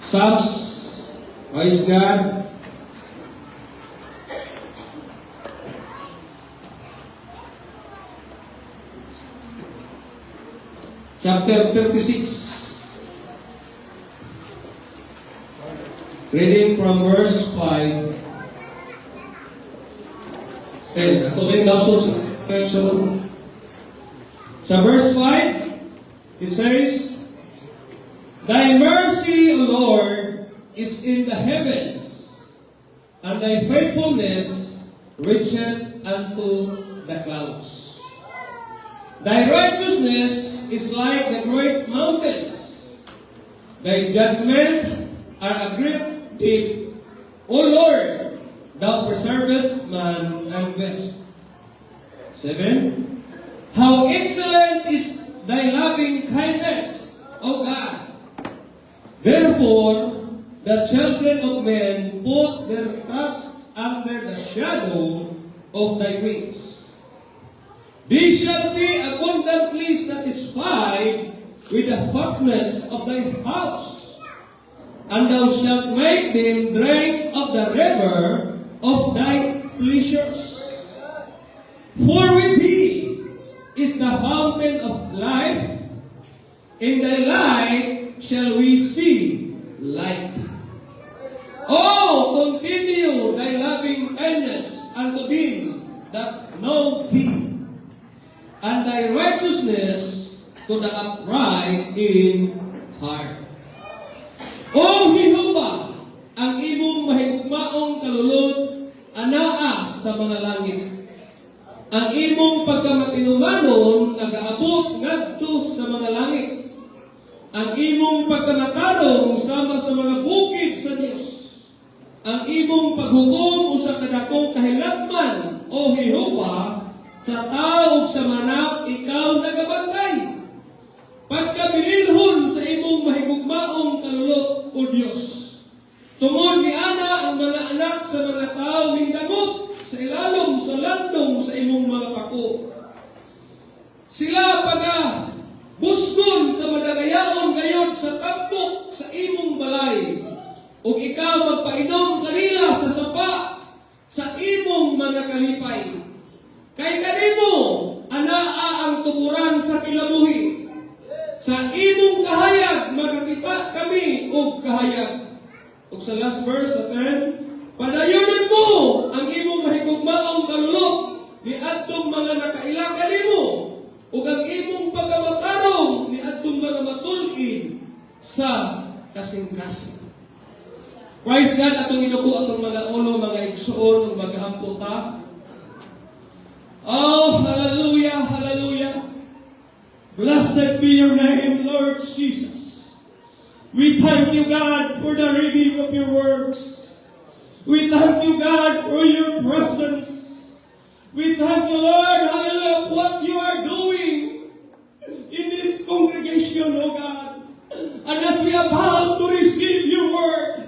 Psalms, praise God. Chapter 36. Reading from verse 5. And ako rin daw sa verse 5, it says, Thy mercy, O Lord, is in the heavens, and thy faithfulness reacheth unto the clouds. Thy righteousness is like the great mountains. Thy judgment are a great deep. O Lord, thou preservest man and beast. 7. How excellent is thy loving kindness, O God! Therefore, the children of men put their trust under the shadow of thy wings. They shall be abundantly satisfied with the fatness of thy house, and thou shalt make them drink of the river of thy pleasures. For with thee is the fountain of life, in thy light shall we see light. Oh, continue thy loving kindness unto them that know thee, and thy righteousness to the upright in heart. O Jehovah, ang imong mahigugmaong kalulod anaa sa mga langit. Ang imong pagkamatinumanon nagaabot ngadto sa mga langit. Ang imong pagkamatarong sama sa mga bukid sa Dios. Ang imong paghukom usa kadakong kahilakman, O Jehovah, sa tao ug sa manap ikaw nagabantay. Pagkabilinhon sa imong mahigugmaong kalulot, O Dios. Tungod ni ana ang mga anak sa mga tao ning damot sa ilalom sa landong sa imong mga pako. Sila busgon sa madagayaon gayon sa tampok sa imong balay, ug ikaw magpainom kanila sa sapa sa imong mga kalipay. Kay kanimo anaa ang tuburan sa kilabuhi. Sa imong kahayag makakita kami og kahayag. Ug sa last verse sa 10, padayonon mo ang imong mahigugmaong kalulot ni adtong mga nakaila kanimo, ug ang imong pagkamatarong ni adtong mga matulin sa kasing-kasing. Praise God, atong inuko atong mga ulo, mga igsuon, ug mag-ampo ta. Oh, hallelujah, hallelujah. Blessed be your name, Lord Jesus. We thank you, God, for the reading of your words. We thank you, God, for your presence. We thank you, Lord, hallelujah, what you are doing in this congregation, O God. And as we are about to receive your word,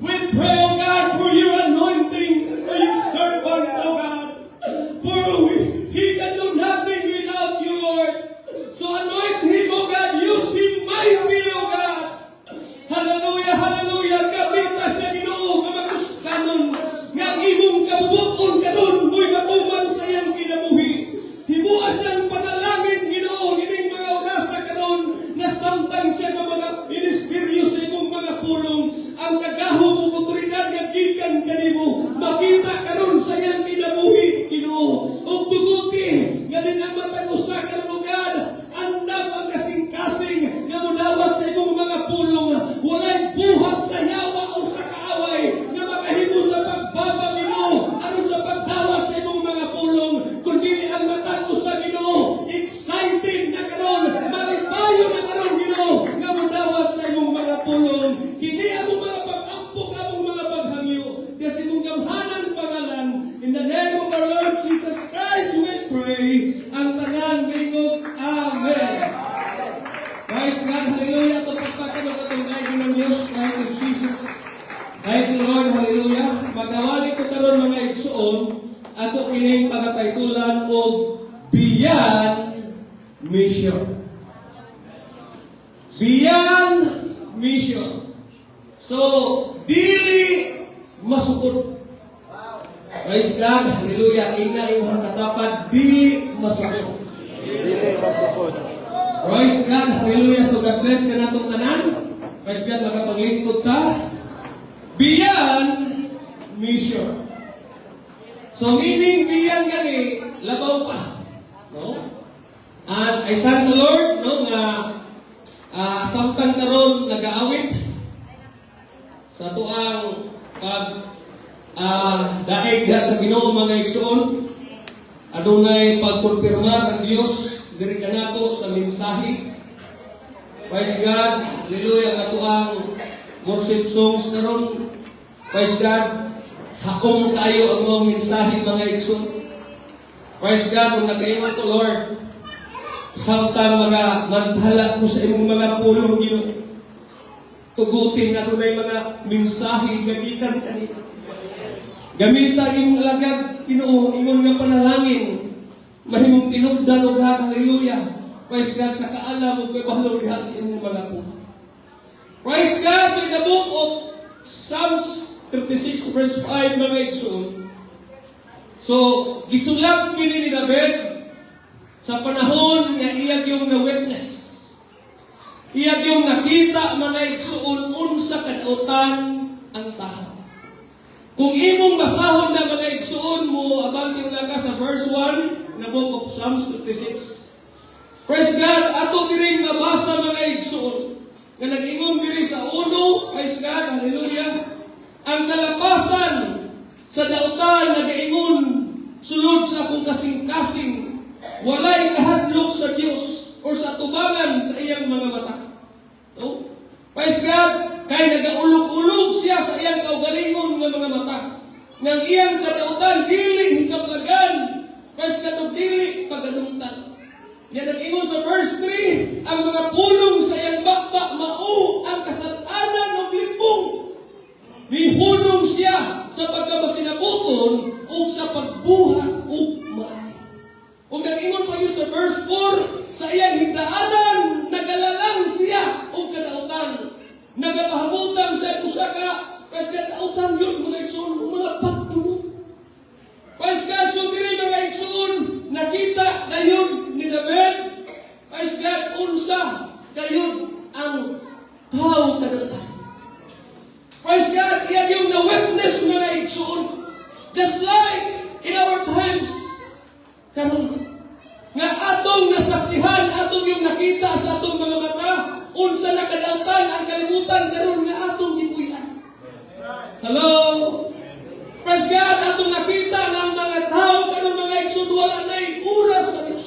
we pray, O God, for your anointing to your servant, O God. For he can do nothing without you, Lord. So anoint him, O God, use him mightily, O God. Hallelujah, hallelujah. Kapita sa Ginoo nga matuskanon, nga imong kabubuton kanon, mo'y matuman sa iyang kinabuhi. Himuas ang panalangin, Ginoo, hining mga orasa kanon, nga samtang siya ng mga ministeriyo sa imong mga pulong, ang kagahom o otoridad nga gikan kanimo, makita kanon sa iyang kinabuhi, Ginoo. O tuguti, ganin ang matag-usa kanon, God, andam ang kasing-kasing nga munawat sa imong mga pulong, walay buhat sa yawa o sa kaaway nga makahimo sa pagbaba, Ginoo, aron sa pagdawa sa imong mga pulong, kundi ang matag-usa, Ginoo, excited na kanon, malipayo na kanon, Ginoo, nga munawat sa imong mga pulong. Kini among mga pag-ampok, among mga paghangyo, kasi imong gamhanan pangalan, in the name of our Lord Jesus Christ we pray, ang tanan bingog, Amen. Praise God, hallelujah. Ito pagpakanog atong daigin ng Diyos, thank you Jesus. Thank you Lord, hallelujah. Magawali ko karon mga igsuon, ato kining pagataytulan og beyond mission. beyond mission. So, dili masukod. Praise God, hallelujah. Inga imong katapat, dili masukod. Praise God, hallelujah. So God bless ka natong tanan. Praise God, makapaglingkod ta. Beyond mission. So meaning beyond gani, labaw pa. No? And I thank the Lord, no, nga samtang karon nag-aawit sa tuang pag daig sa Ginoo mga igsoon, adunay pagkonfirmar ang Dios diri kanato sa mensahe. Praise God, hallelujah, katuang worship songs karon. Praise God, hakong kayo ang mga mensahe mga igsoon. Praise God, kung nagkaingon to Lord, samtang mga mantala ko sa imong mga pulong Ginoo, tugutin na dunay mga mensahe nga gikan kanila. Gamita imong alagad, Ginoo, imong nga panalangin, mahimong tinugdan og hallelujah. Praise God, sa kaalam ug pagpahalo diha sa imong mga puno. Praise God, sa the book of Psalms 36 verse 5 mga igsoon. So, gisulat kini ni David sa panahon nga iyang yung na-witness. Iyang yung nakita mga igsoon unsa kadautan ang tao. Kung imong basahon na mga igsoon mo, abanting lang ka sa verse 1 na book of Psalms 36. Praise God, ato diring mabasa mga igsoon, nga nag-ingon diri sa uno, praise God, hallelujah, ang kalapasan sa dautan nag-ingon sulod sa akong kasing-kasing, walay kahadlok sa Dios o sa tubangan sa iyang mga mata. No? Praise God, kay nagaulog-ulog siya sa iyang kaugalingon ng mga mata. Nang iyang kadautan, dili hikaplagan. Praise God, dili paganungtan. Yan ang ingon sa verse 3, ang mga pulong sa iyang bakba, mao ang kasalanan ng limbong. Nihunong siya sa pagkamasinabuton o sa pagbuhat o maayo. Kung nag-ingon pa yun sa verse 4, sa iyang higdaanan, nagalalang siya o kadautan. Nagapahabutan sa usaka, praise God, kadautan yun, mga igsoon, mga pagtunod. Praise God, so diri mga igsoon, nakita kayo ni David, praise God, unsa kayo ang tao kadautan. Praise God, iyan yung na-witness mga igsoon. Just like in our times, karon nga atong nasaksihan, atong yung nakita sa atong mga mata, unsa na kadautan ang kalibutan karon nga atong gipuy-an. Hello? Praise God, atong nakita ng mga tao karon mga igsoon, wala na'y oras sa Diyos.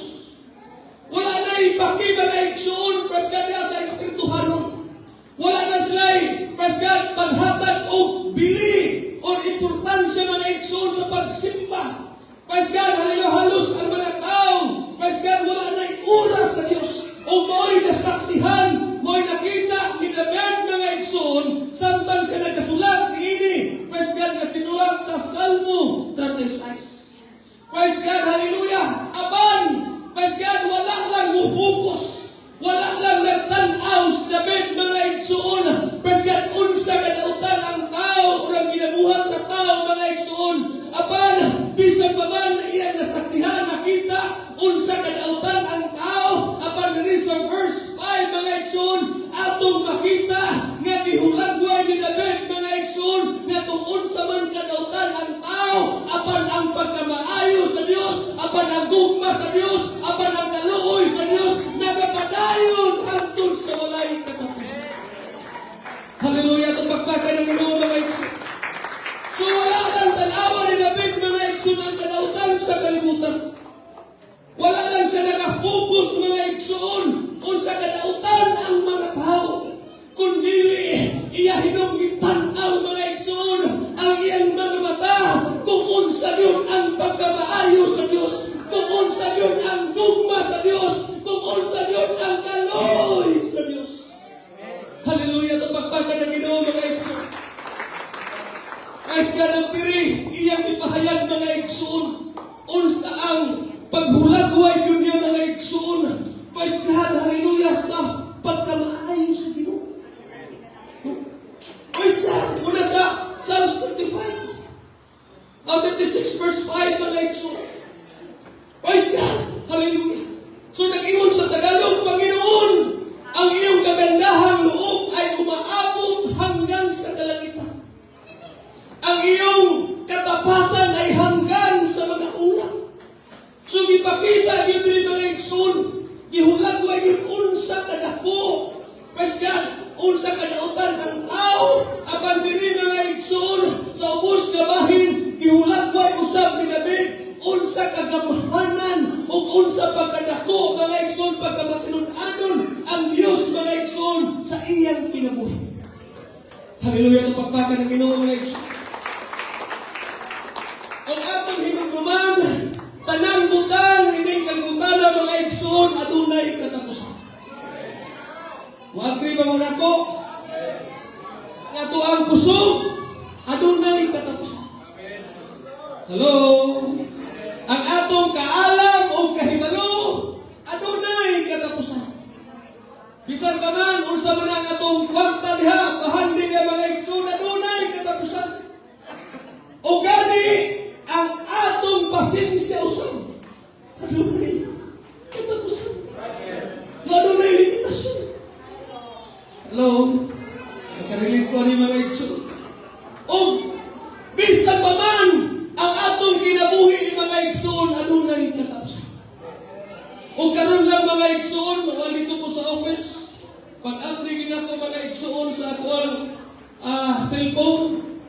Wala na'y paki mga igsoon, praise God, sa espirituhanon. Wala na sila'y, praise God, paghatag o bili o importansya mga igsoon sa pagsimba. Praise God, hallelujah, halos ang mga tao, praise God, wala na'y oras sa Diyos. O mo'y nasaksihan, mo'y nakita ni David mga igsoon, samtang siya nagkasulat ni ini, praise God, na sinulat sa Salmo 36. Praise God, hallelujah, aban, praise God, wala lang mufocus. Wala lang nagtanaw si David mga igsoon. Praise God, unsa kadautan ang tao o ang ginabuhat sa tao mga igsoon. Apan, bisan pa man na iyang nasaksihan, nakita, unsa kadautan ang tao. Apan, rin sa verse 5 mga igsoon, atong makita nga gihulagway ni David mga igsoon, nga kung unsa man kadautan ang tao, apan ang pagkamaayo sa Dios, apan ang gugma sa Dios, apan ang kaluoy sa Dios, nagapadayon hangtod sa walay katapusan. Hallelujah, itong pagpaka ng Ginoo mga igsoon. So wala lang tanawa ni David mga igsoon ang kadautan sa kalibutan. Wala lang siya nakafocus mga igsoon kung sa kadautan ang mga tao. Kundi iya hinunggitan ang mga igsoon ang iyang mga mata kung unsa yun ang pagkamaayo sa Diyos, kung unsa yun ang gugma sa Diyos, kung unsa yun ang kaloy sa Diyos. Hallelujah, ito pagpaka ng Ginoo mga igsoon. Praise God, ang piri, iyang ipahayag mga igsoon, unsa ang paghulagway yun yung mga igsoon. Praise God, hallelujah, sa pagkamaayo unsa kadautan ang tao apan diri mga igsoon sa ubos nga bahin gihulagway usab ni David unsa kagamhanan ug unsa pagkadako mga igsoon pagkamatinud-anon ang Dios mga igsoon sa iyang kinabuhi. Hallelujah, tupakpakan ng Ginoo mga igsoon. Ang atong hinumduman tanang butang ining kalibutan mga igsoon adunay katapusan. Wa-agree ba mo nako? Ang ato ang kusog adunay katapusan. Hello? Ang atong kaalam o kahibalo adunay katapusan. Bisan pa man unsa man ang atong kwarta diha bahandi nga mga igsoon adunay katapusan. O gani ang atong pasensya usab adunay katapusan. Adunay limitasyon. Hello? Nagkarinig ko ni mga igsoon. O bisan pa man ang atong kinabuhi mga igsoon adunay katapusan. O karon lang mga igsoon, dito ko sa office, pag-update ako mga igsoon sa akong cellphone.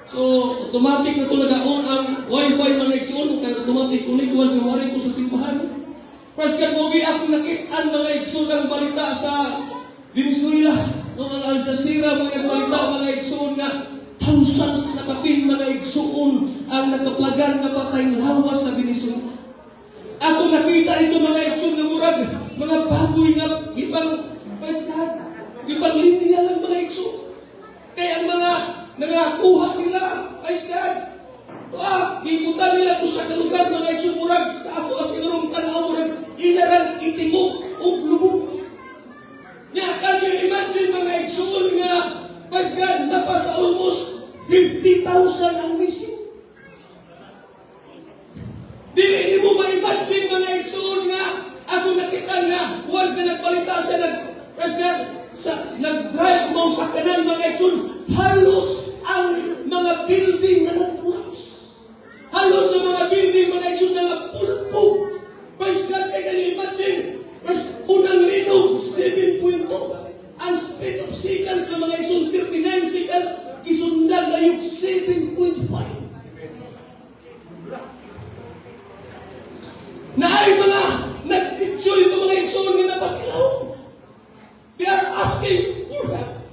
So, automatic na ito nag-on ang wifi mga igsoon, kaya automatic kunikuan sa wari ko sa simbahan. Press ka mo, ako nakitaan mga igsoon ang balita sa Venezuela. Nung ang Al Jazeera mo nagbalita mga igsoon nga thousands na kapin mga igsoon ang nakaplagan na patay lawas sa Venezuela. Ako nakita ito mga igsoon na murag, mga bagoy nga ibang pweskahan, ibang linya lang mga igsoon. Kaya ang mga nangakuha nila, pweskahan, ikutan nila ko sa kalugar mga igsoon murag, sa ako asigurong tanaw murag, inarang itimok o lubog. Nga, can you imagine mga igsoon nga, pweskahan, napa sa almost 50,000 ang missing. Dili mo ma-imagine mga igsoon nga ako nakita nga once na nagbalita siya nag-drive mo sa kanan mga igsoon halos ang mga building na nag-collapse. Halos ang mga building mga igsoon na napulpog. First God, can you imagine? Unang linog 7.2. Ang speed of seconds na mga igsoon 39 seconds isundan na yung 7.5. Na ay mga nag-picture ito mga igsoon nga napasilaw. They are asking for help.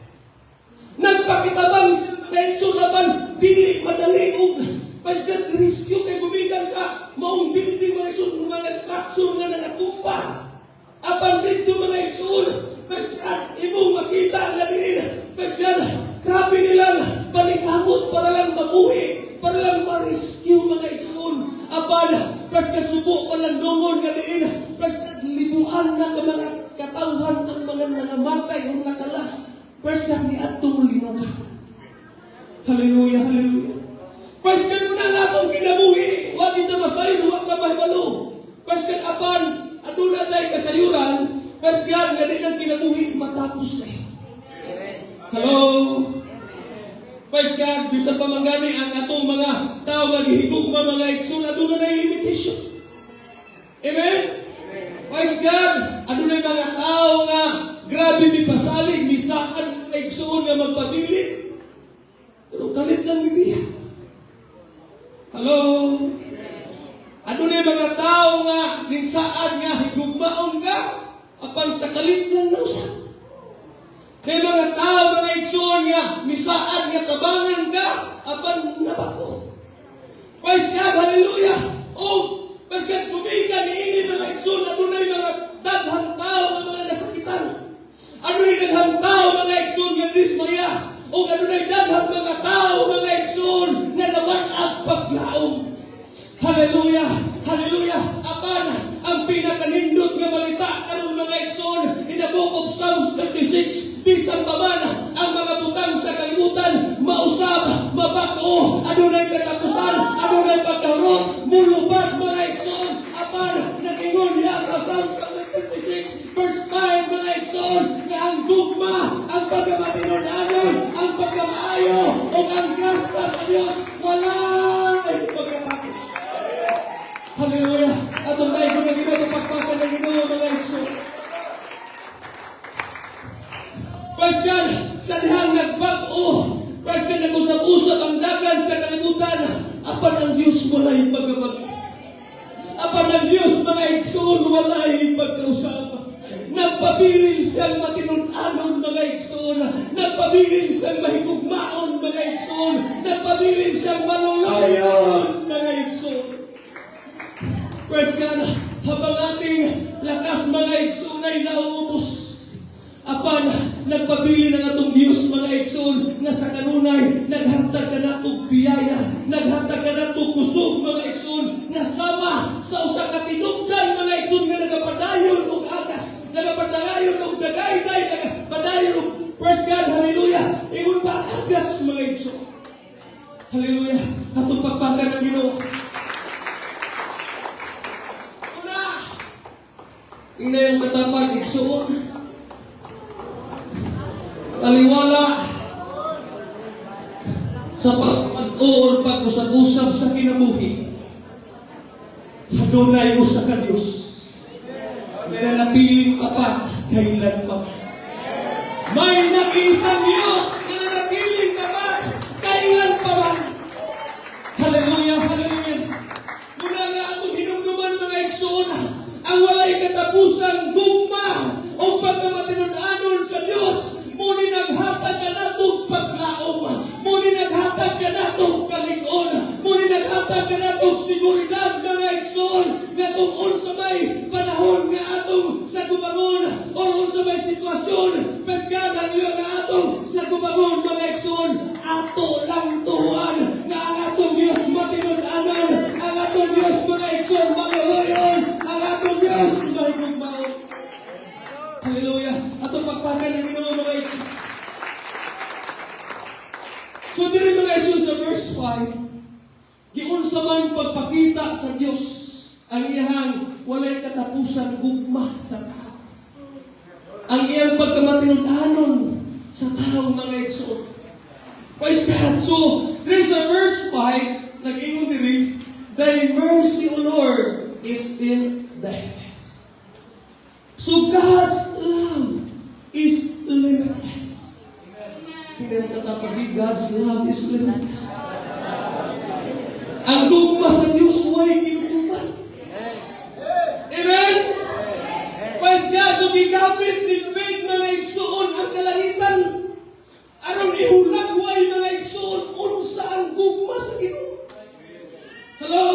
Nagpakitabang na igsoon apan dili madali og pasgat rescue kay gumikan sa maong building mga igsoon mga structure nga nagatumba. Apan dito mga igsoon pasgat imong makita nga diin pasgat grabe nilang paningkamot para lang mabuhi, para lang ma-rescue mga igsoon. Apan pasgat subo pa lang dongon nga diin pasgat libuan na ka mga katawhan ang mga nangamatay o nakalas pasgat ni atong linugan. Hallelujah, hallelujah. Pasgat mo na nga atong kinabuhi, wag ito masayin, huwag ka mahibalo. Pasgat apan aduna tayo kasayuran, pasgat nga din ang kinabuhi matapos na yun. Hello? Praise God, bisa pa manggani ang atong mga tao nga gihigugma mga igsoon aduna nay limitasyon. Amen? Praise God, aduna mga tao nga grabe mipasalig misaan nga igsoon nga magpabilin. Pero kalit lang bibiya. Hello? Aduna mga tao nga ninsaan nga higugmaon ka apan sa kalit lang nausan. May mga tao, mga igsoon nga, misaan nga tabangan ka, apan nabako. Praise God, hallelujah. Praise God, kumikan niini mga igsoon, adunay mga daghang tao nga mga nasakitan. Adunay daghang tao, mga igsoon, nga dismaya. Adunay daghang mga tao, mga igsoon, nga nawag-ag paglaom. Hallelujah, hallelujah. Apan, ang pinakanindot nga balita karon mga igsoon, in the book of Psalms 36, bisan pa man ang mga butang sa kalibutan, mausab, mabako, adunay katapusan, adunay pagkahurot, mulubad mga igsoon. Apan, nagingon niya sa Psalms 36, verse 5 mga igsoon, na ang gugma, ang pagkamatinud-anon, ang pagkamaayo, o ang grasya sa Diyos, wala ay pagkatapos. Hallelujah. Atong tayo kung nagino, pagpakan ng Ginoo mga igsoon. Praise Praise God, sa dihang nagbago, praise God, nag-usap-usap ang dagan sa kalibutan, apan ang Diyos walay pagkabago. Apan ang Diyos, mga igsoon, walay pagkausap. Nagpabilin siyang matinunanon, mga igsoon. Nagpabilin siyang mahigugmaon, mga igsoon. Nagpabilin siyang malulayon, mga igsoon. Praise God, habang ating lakas, mga igsoon, ay nauubos. Apan, nagpabilin ang atong Diyos, mga igsoon, nga sa kanunay, naghatag ka na itong biyaya, naghatag ka na itong kusog, mga igsoon, nga sama sa usa ka tinugdan, mga igsoon, nga nagapadayon og agas, nagapadayon og dagayday, nagapadayon og, praise God, hallelujah, ingon pa agas, mga igsoon. Hallelujah, atong pagpakan ng Ginoo. Una, ina yung katapag, igsoon, taliwala sa pag-or pag-usap-usap sa kinabuhi. Hadunay usa ka Dios. Nanatiling tapat kailan pa. May nag-iisang Diyos na nanatiling tapat kailan pa man. Hallelujah, hallelujah. Muna nga atong hinumduman, mga igsoon, ang walay katapusang gugma o pagkamatinudanon sa Diyos. Muni naghatag ka natong paglaom. Muni naghatag ka natong kalig-on. Muni naghatag ka natong seguridad, mga igsoon, nga tong unsa may panahon nga atong sa gubangon o unsa may sitwasyon, pesgan ang nga atong sa gubangon, mga igsoon, ato lang tuwan nga ang atong Diyos matinud-anon, ang atong Diyos, mga igsoon, maluluyon, ang atong Diyos mahigugmaon. Hallelujah. Atong pagpakan ng Ginoo, mga igsoon. So diri, mga igsoon, sa verse 5, giunsa man pagpakita sa Dios ang iyang walay katapusan gugma sa tao. Ang iyang pagkamatinud-anon sa tao, mga igsoon. Praise God. So there's a verse 5 nag-ingon diri, thy mercy, O Lord, is in the heavens. So God's love is limitless. Pinagtatapagin, God's love is limitless. Ang gugma sa Diyos huwag kinutuban. Amen? Praise God. So gigapit ni David, mga igsoon, ang kalangitan. Aron ihulagway, mga igsoon, unsa ang gugma sa Ginoo. Hello?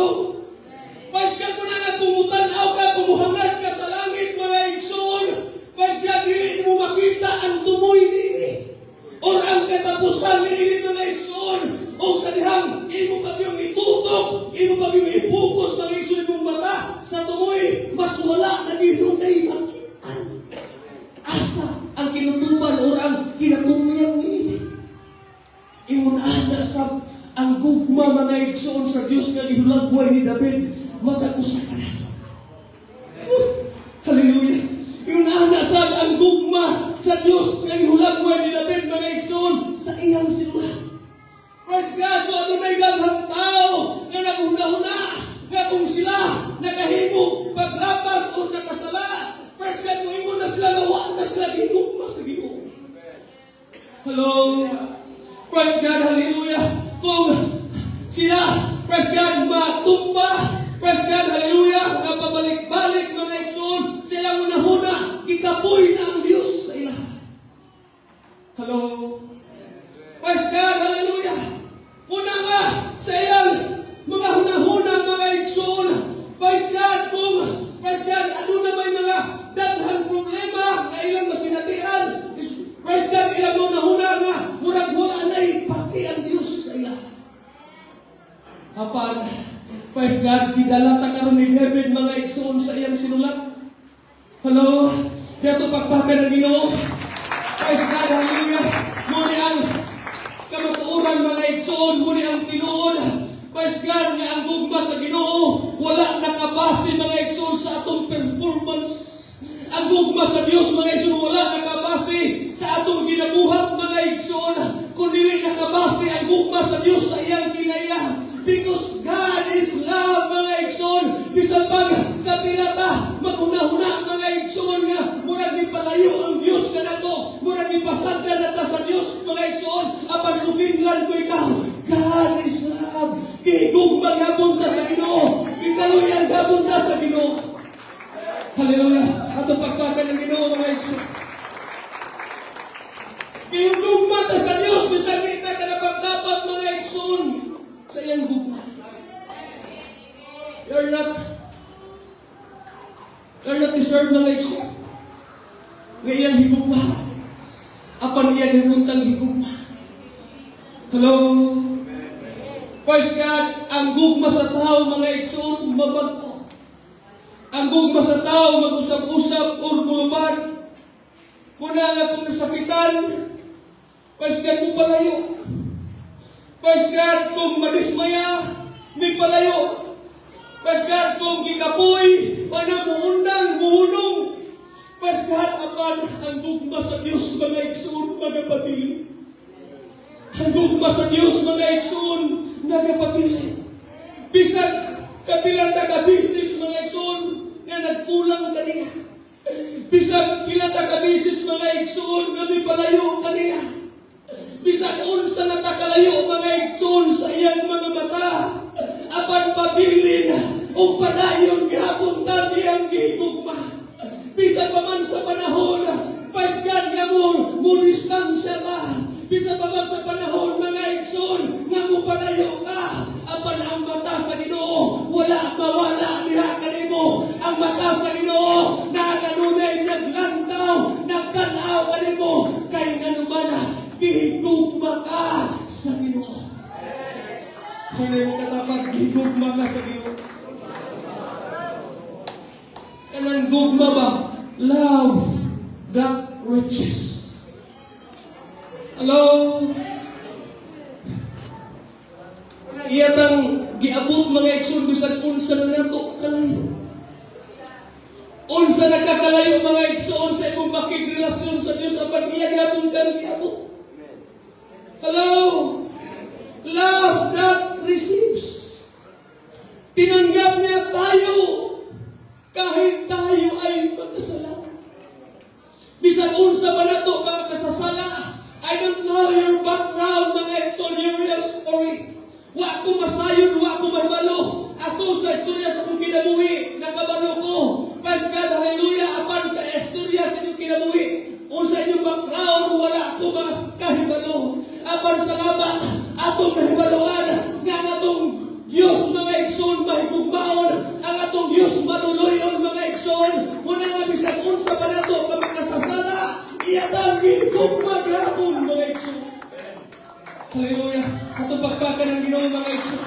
Praise God, kung nga pumutanaw ka, pumuhangad ka sa langit, mga igsoon, praise God, dili mo makita ang tumoy nini. O ang katapusan nini, mga igsoon. O sa dihang, imo pa yung itutok, imo pa yung ipokus, mga igsoon, imong mata sa tumoy, mas wala na ginutay makitaan. Asa ang kinutuban o ang kinatumiyang nini. Imunana sa ang gugma, mga igsoon, sa Diyos nga ihulagway ni David, mag-akusa ka na ito. Hallelujah. Imunana sa ang gugma sa Diyos nga ihulagway ni David, mga igsoon, sa iyang sinulat. Praise God. So ano na ilang tao na naghuna-huna nga kung sila nakahimo paglapas o nakasala, praise God, kung imo na sila nawa na sila gigugma sa Ginoo. Hello? Praise God, hallelujah. Kung sila, praise God, matumba, praise God, hallelujah, kapabalik-balik, mga igsoon, sila una-huna, ikapoy na ang Diyos sa ilaha. Hello? Praise God, hallelujah. Una nga, sa ilang mga hunahuna, mga igsoon, praise God, kung, praise God, ano na may mga daghang problema na ilang masinatian, praise God, ilang mga huna nga, murag wala na'y pati ang Diyos sa ilaha. Apan, praise God, didalata karon ni David, mga igsoon, sa iyang sinulat. Hello? Kaya ito pagpakan ng Ginoo. Praise God, hallelujah. Muni ang kamatuoran, mga igsoon, muni ang tinuod. Praise God, nga ang gugma sa Ginoo, wala nakabase, mga igsoon, sa atong performance. Ang gugma sa Diyos, mga igsoon, wala nakabase sa atong ginabuhat, mga igsoon, kundi nakabase ang gugma sa Diyos sa iyang kinaya. Because God is love, mga igsoon. Bisan pag kapilata, maghuna-huna, mga igsoon, nga murag ni palayo ang Diyos ka na to, murag ni pasagda na apan supinglan ko ikaw. God is love. Gihigugma gihapon ta sa Ginoo. Gikaluyan gihapon ta sa Ginoo. Hallelujah. Ato pagpakan ng Ginoo mga igsoon. Gihigugma ta sa Dios bisan kita dapat mga igsoon sa iyang gugma. You're not deserved mga igsoon. Ngayon higugma. Apan iya ginuntang higugma. Hello? Praise God, ang gugma sa tao mga igsoon mabago. Ang gugma sa tao mag-usap-usap o buluban. Muna nga kung nasakitan, praise God mo palayo. Praise God kung madismaya, may palayo. Praise God kung gikapoy, muundang, muhunong. Praise God, apan ang gugma sa Diyos mga igsoon, magapatili. Ang gugma sa Diyos mga igsoon, magapatili. Bisag kapilang tagabisis mga igsoon, nga nagpulang kaniya. Bisag pilang tagabisis mga igsoon, nga may palayo kaniya. Bisag unsa na takalayo mga igsoon sa iyang mga mata. Apan pabilin, o padayon gihapon ta niyang gigugma. Bisag pa man sa panahon, praise God nga mo distansya ka. Bisag pa man sa panahon mga igsoon, nga mo palayo ka. Apan ang mata sa Ginoo, wala mawala diha kanimo. Ang mata sa Ginoo, nakakanunay naglantaw, nagtanaw kanimo. Kay nganuman, gigugma ka sa Ginoo. Kaya yung katapat, gigugma ka sa Ginoo. Kanang gugma ba? Love that riches. Hello? Iyatang giabot mga igsoon bisan unsa na nato kalayo. Unsa nakakalayo mga igsoon sa imong makigrelasyon sa Dios apan iya gyapon kan giabot. Hello? Love that receives. Tinanggap niya tayo kahit tayo ay magkasalanan. Bisan unsa ba nato ka makasasala, I don't know your background, mga igsoon, your real story. Wa ko masayon, wa ko mahibalo. Ako sa istorya sa kong kinabuhi, nakabalo ko. Praise God, hallelujah, apan sa istorya sa inyong kinabuhi. Unsa inyong background, wala ko makahibalo. Apan salamat, atong nahibaloan, nga atong Diyos mga igsoon mahigugmaon, ang atong Diyos maluloyon mga igsoon. Muna nga bisag unsa pa nato kami kasasala, iyatang gigugma gahapon mga igsoon. Hallelujah. Atong pagpakan ng Ginoo mga igsoon.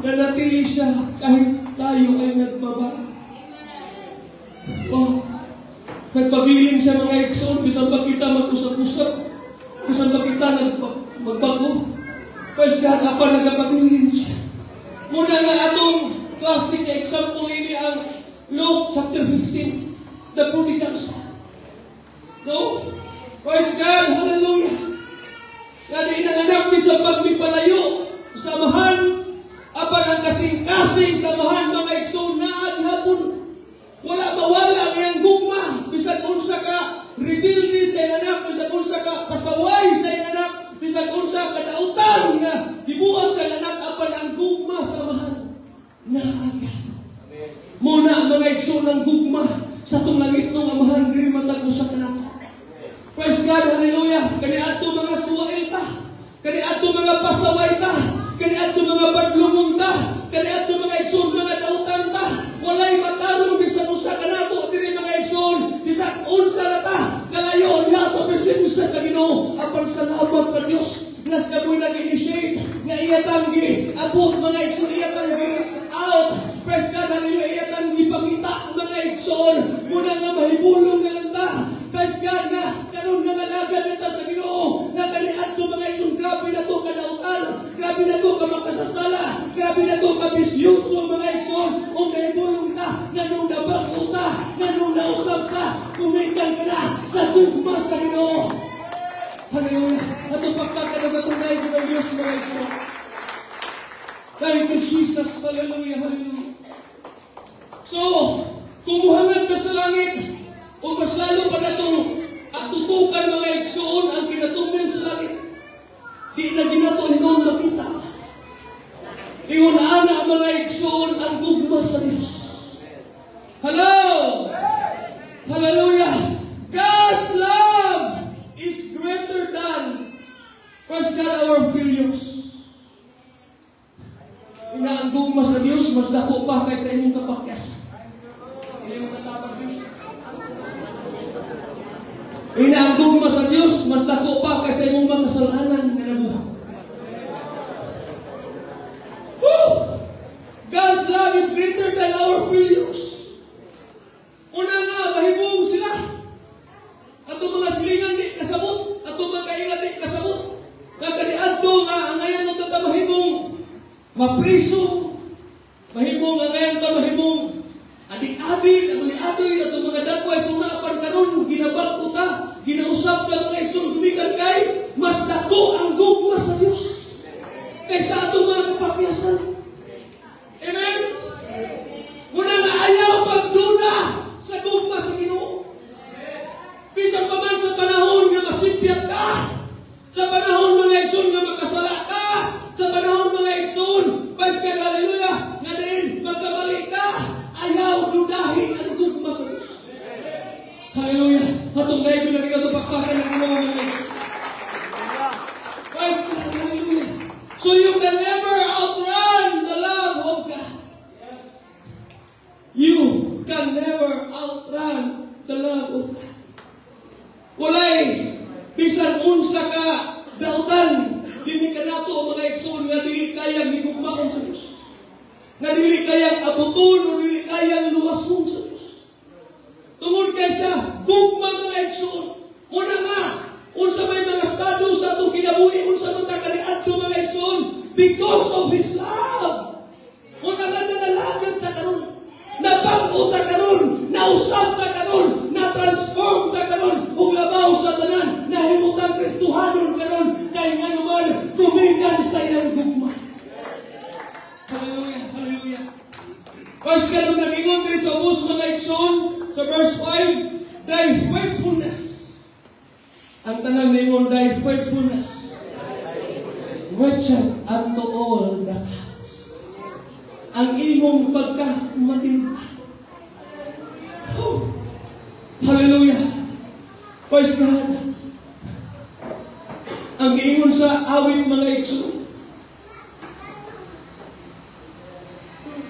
Nanatili siya kahit tayo ay nagbaba. Nagpabiling siya mga igsoon, bisan pa kita mag-usap-usap, bisan pa kita magbago. Praise God, apan nagpabiling siya. Muna nga atong classic example ini ang Luke chapter 15, the prodigal son. No? Praise God, hallelujah. Kaya inanganap sa pagmipalayo, samahan, apan ang kasing-kasing samahan mga igsoon na hapon. Wala mawala ang iyang gugma. Bisag unsa ka rebelde sa iyang anak, bisag unsa ka pasaway sa iyang anak, bisag unsa ka dautan nga hibuhat sa iyang anak, apan ang gugma samahan na aga. Muna ang mga igsoon ng gugma sa itong langit ng amahan, diri matag usa ka nato. Praise God, hallelujah. Kani ato mga suwail ta, kani ato mga pasaway ta, kani ato mga badlungong ta, kani ato mga igsoon mga dautan ta. Walay matarong bisan usa ka nato diri mga igsoon, bisan unsa na ta kalayo na sa presensya sa Ginoo. Apan salamat sa Dios nga sa mo'y nag-initiate nga iyatang abot mga igsoon, iyatang reach out. Praise God, hallelujah. Iyatang ipakita mga igsoon, muna nga mahibulong na lang ta. Praise God nga karon nga malagad nita sa Ginoo nga kaniadto mga igsoon. Grabe na to kadautan, grabe na to ka makasasala, grabe na to ka bisyuso mga igsoon. O mahibulong ta nganong nabago ta, nganong nausap ka, kumikan ka na sa gugma sa Ginoo. Hallelujah. Ato pagkakadatunay ko ng Diyos mga igsoon. Thank you Jesus. Hallelujah, hallelujah. So, kumuhangan ka sa langit, o mas lalo pa na itong atuto dakukan mga igsoon ang kinatungyan sa langit. Di na ginato hinon makita. Ingon ana mga igsoon ang gugma sa Dios. Hello! Hallelujah! God's love is greater than first God our failures. Ina ang gugma sa Dios mas dako pa kaysa inyong kapakyasan. Inyong katapag Dios. Ina ang gugma sa Dios mas dako pa kaysa imong mga kasalanan nga nabuhat. God's love is greater than our failures. Una nga, mahibong sila. Atong mga silingan di kasabot. Atong mga kailan di kasabot. Nagkaniadto nga, ang ngayon mo tatamahimong mapriso. Mahimong ang ngayon tamahimong adik-adik, adoy-adoy, atong mga dakway, sunapan karon ginabag ko ta, ginausap ka mga igsoon, gumikan kay, mas dako ang gugma sa Diyos. Kaysa atong mga kapakyasan. Amen? Muna nga ayaw pagduna sa gugma sa Ginoo. Bisan pa man sa panahon nga masipyat ka, sa panahon mga igsoon nga makasala ka, sa panahon mga igsoon, praise God, hallelujah, nga din magkamali ka, ayaw dudahi ang gugma sa Diyos. Hallelujah. Hatong dahil ko na rin katupakpakan ng mga igsoon. Praise God, hallelujah. So you can never outrun the love of God. You can never outrun the love of God. Walay, bisan unsa ka dautan, dili ka nato mga igsoon nga dili kayang higugmaon sa Diyos. Nga dili kayang abuton o dili kayang luwason sa Diyos. Tungod kaysa gugma mga igsoon. Muna nga, unsa may mga estado sa atong kinabuhi, unsa man ta kaniadto mga igsoon, because of His love. Muna nga nangalagad ta karon. Napag-o ta karon, nausap ta karon, na-transform ta karon, ug labaw sa tanan, nahimutang Kristohanon karon, kay nga naman tumigan sa iyang gugma. Hallelujah, hallelujah. First ka nung nag-ingon kay sa ubos mga igsoon, sa verse 5, thy faithfulness. Ang tanang ningon, thy faithfulness, reacheth unto all the ang imong pagkamatinda. Oh. Hallelujah. Praise God. Ang ingon sa awit mga igsoon,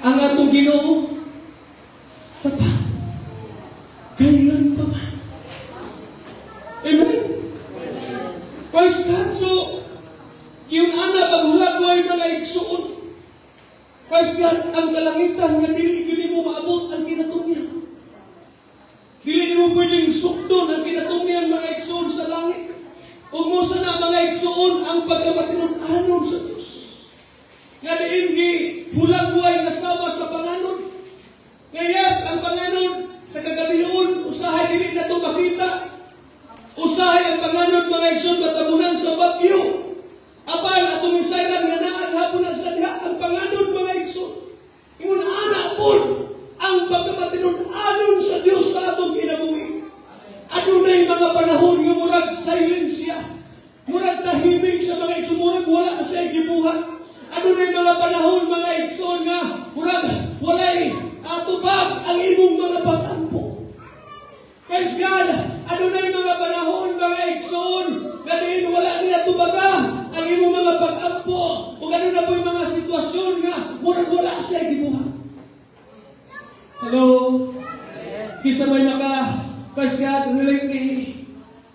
ang atong Ginoo tapat kailan pa man. Amen. Praise God. So yung ana paghulagway mga igsoon, praise God, ang kalangitan nga dili gyud mo maabot ang kinatungyan. Dili mo pwedeng sukdon ang kinatungyan mga igsoon sa langit. Ug mo sana mga igsoon ang pagkamatinud-anon sa Dios. Nga diin gi hulagway nga sama sa panganon. Nga yes, ang panganon sa kagabion usahay dili na to makita. Usahay ang panganon mga igsoon matabunan sa bagyo. Apan atong isayran nga naa hapon na sa diha ang panganon mga igsoon. Ingon ana pun ang pagkamatinud-anon sa Dios sa atong kinabuhi. Adunay mga panahon nga murag silensya, murag tahimik sa mga igsoon, murag wala sa gibuhat. Adunay mga panahon mga igsoon nga murag walay atubag ang imong mga pag-ampo. Praise God. Adunay mga panahon mga igsoon nga diin wala nila tubaga ang imong mga pag-ampo o gano'n na po yung mga sitwasyon nga murag wala siya gibuhat. Hello? Kisa may maka praise God, relate ni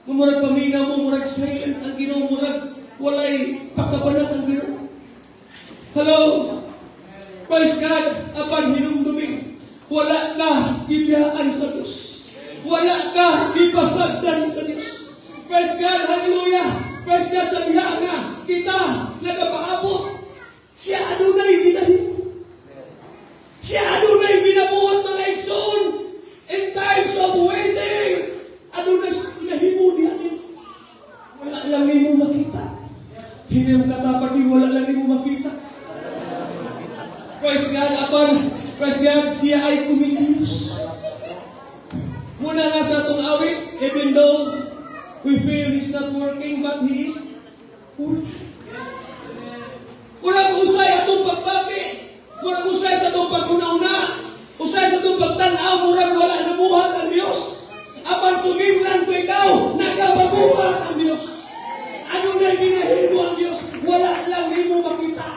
murag paminaw mo, murag silent ang Ginoo, murag walay pagkabanat ang Ginoo. Hello? Praise God, apan hinumdumi, wala ka ibiyaan sa Diyos. Wala ka ipasagdan sa Diyos. Praise God, hallelujah. Praise God, sa diha nga kita nagapaabot. Siya adunay ginahimo. Siya adunay minabuhat mga igsoon. In times of waiting, adunay ginahimo diha din. Wala lang nimo makita. Hindi mo katapat ni wala lang nimo makita. Praise God, apan praise God, siya ay kumikilos. Muna nga sa itong awit, even though We feel He's not working, but He is working. Murag usay atong pagbabi, murag usay sa atong pag-una-una, usay sa itong pagtanaw, murag wala nabuhat ang Diyos. Apan sumimlan ko ikaw, nagababuhat ang Diyos. Ano na ginahimo ang Diyos? Wala lang nimo makita.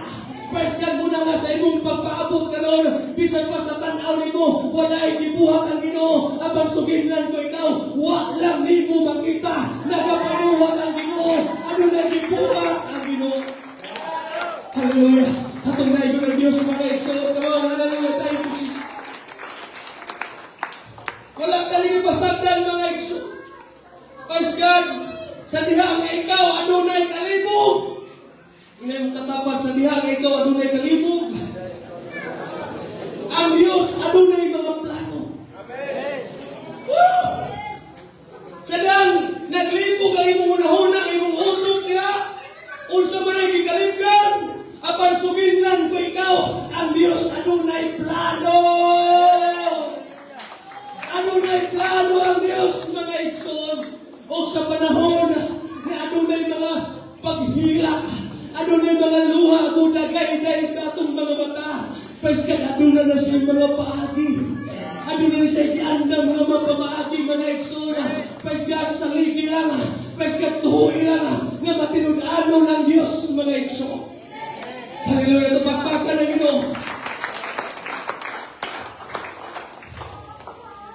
Pweskan mo na nga sa imong pagpaabot karon, bisan pa sa tanaw nimo, wala gibuhat ang Ginoo. Apan sumimlan ko ikaw, wala lang nimo makita. Nagababuhat ang Ginoo. Ano na gibuhat ang Ginoo? Hallelujah. Atong naigo ng Diyos mga igsoon. Come on, hallelujah tayo. Wala kaling pasagdan mga igso. Praise God. Sa diha nga ikaw, adunay kalibog. Hindi mo tatapan sa diha nga ikaw, adunay kalibog. Ang Diyos, adunay mga plano. Amen. Woo! Sa dang naglibog ang imong unahuna, imong utok niya, unsa man ay gikalibgan, apan suminlan ko ikaw, ang Diyos, adunay plano. Adunay plano ang Diyos, mga igsoon. O sa panahon na adunay mga paghilak, adunay mga luha, adunay sa atong mga mata. Pweskan adunay na siya mga paagi. Adunay na siya iandam ng mga pamaagi, mga igsoon. Pweskan sa ligi lang, pweskan tuhoy lang, nga matinudano ng Diyos, mga igsoon. Hallelujah, tupakpakan na Ginoo.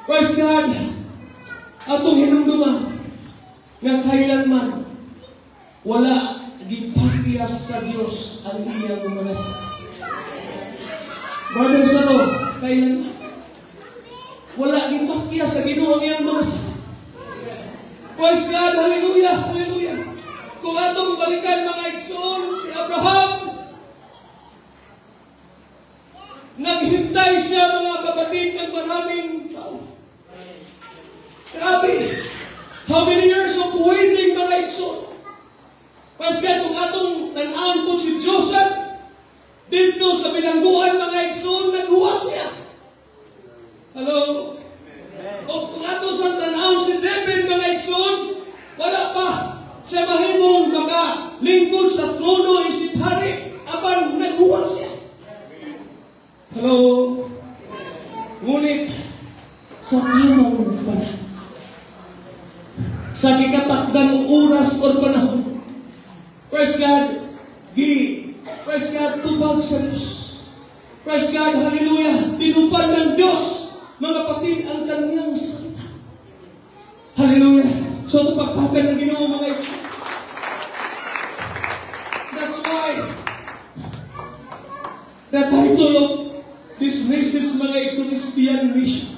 Praise God, atong hinumduman nga kailanman wala gipakyas sa Dios ang iyang mga sakit. Brother sa to, kailanman wala gipakyas sa Ginoo ang iyang mga sakit. Praise God, hallelujah, hallelujah. Kung atong balikan mga igsoon, si Abraham, naghintay siya mga babatid ng maraming tao. Grabe! How many years of waiting, mga igsoon? Praise God, kung atong tanaan po si Joseph, dito sa bilangguan, mga igsoon, naghuwa siya. Hello? O kung atong sa tanaan si David, mga igsoon, wala pa siya mahimong makalingkod sa trono, isip hari, apan naghuwa siya. Hello? Ngunit, sa tamang panahon, sa gikatakdan ng oras o panahon, praise God, praise God, tubag sa Diyos. Praise God, hallelujah, tinupad ng Diyos, mga kapatid, ang kanyang salita. Hallelujah. So, tupagpakan ng Ginoo, mga ito. That's why, the title of this message, mga ito, is Beyond Mission.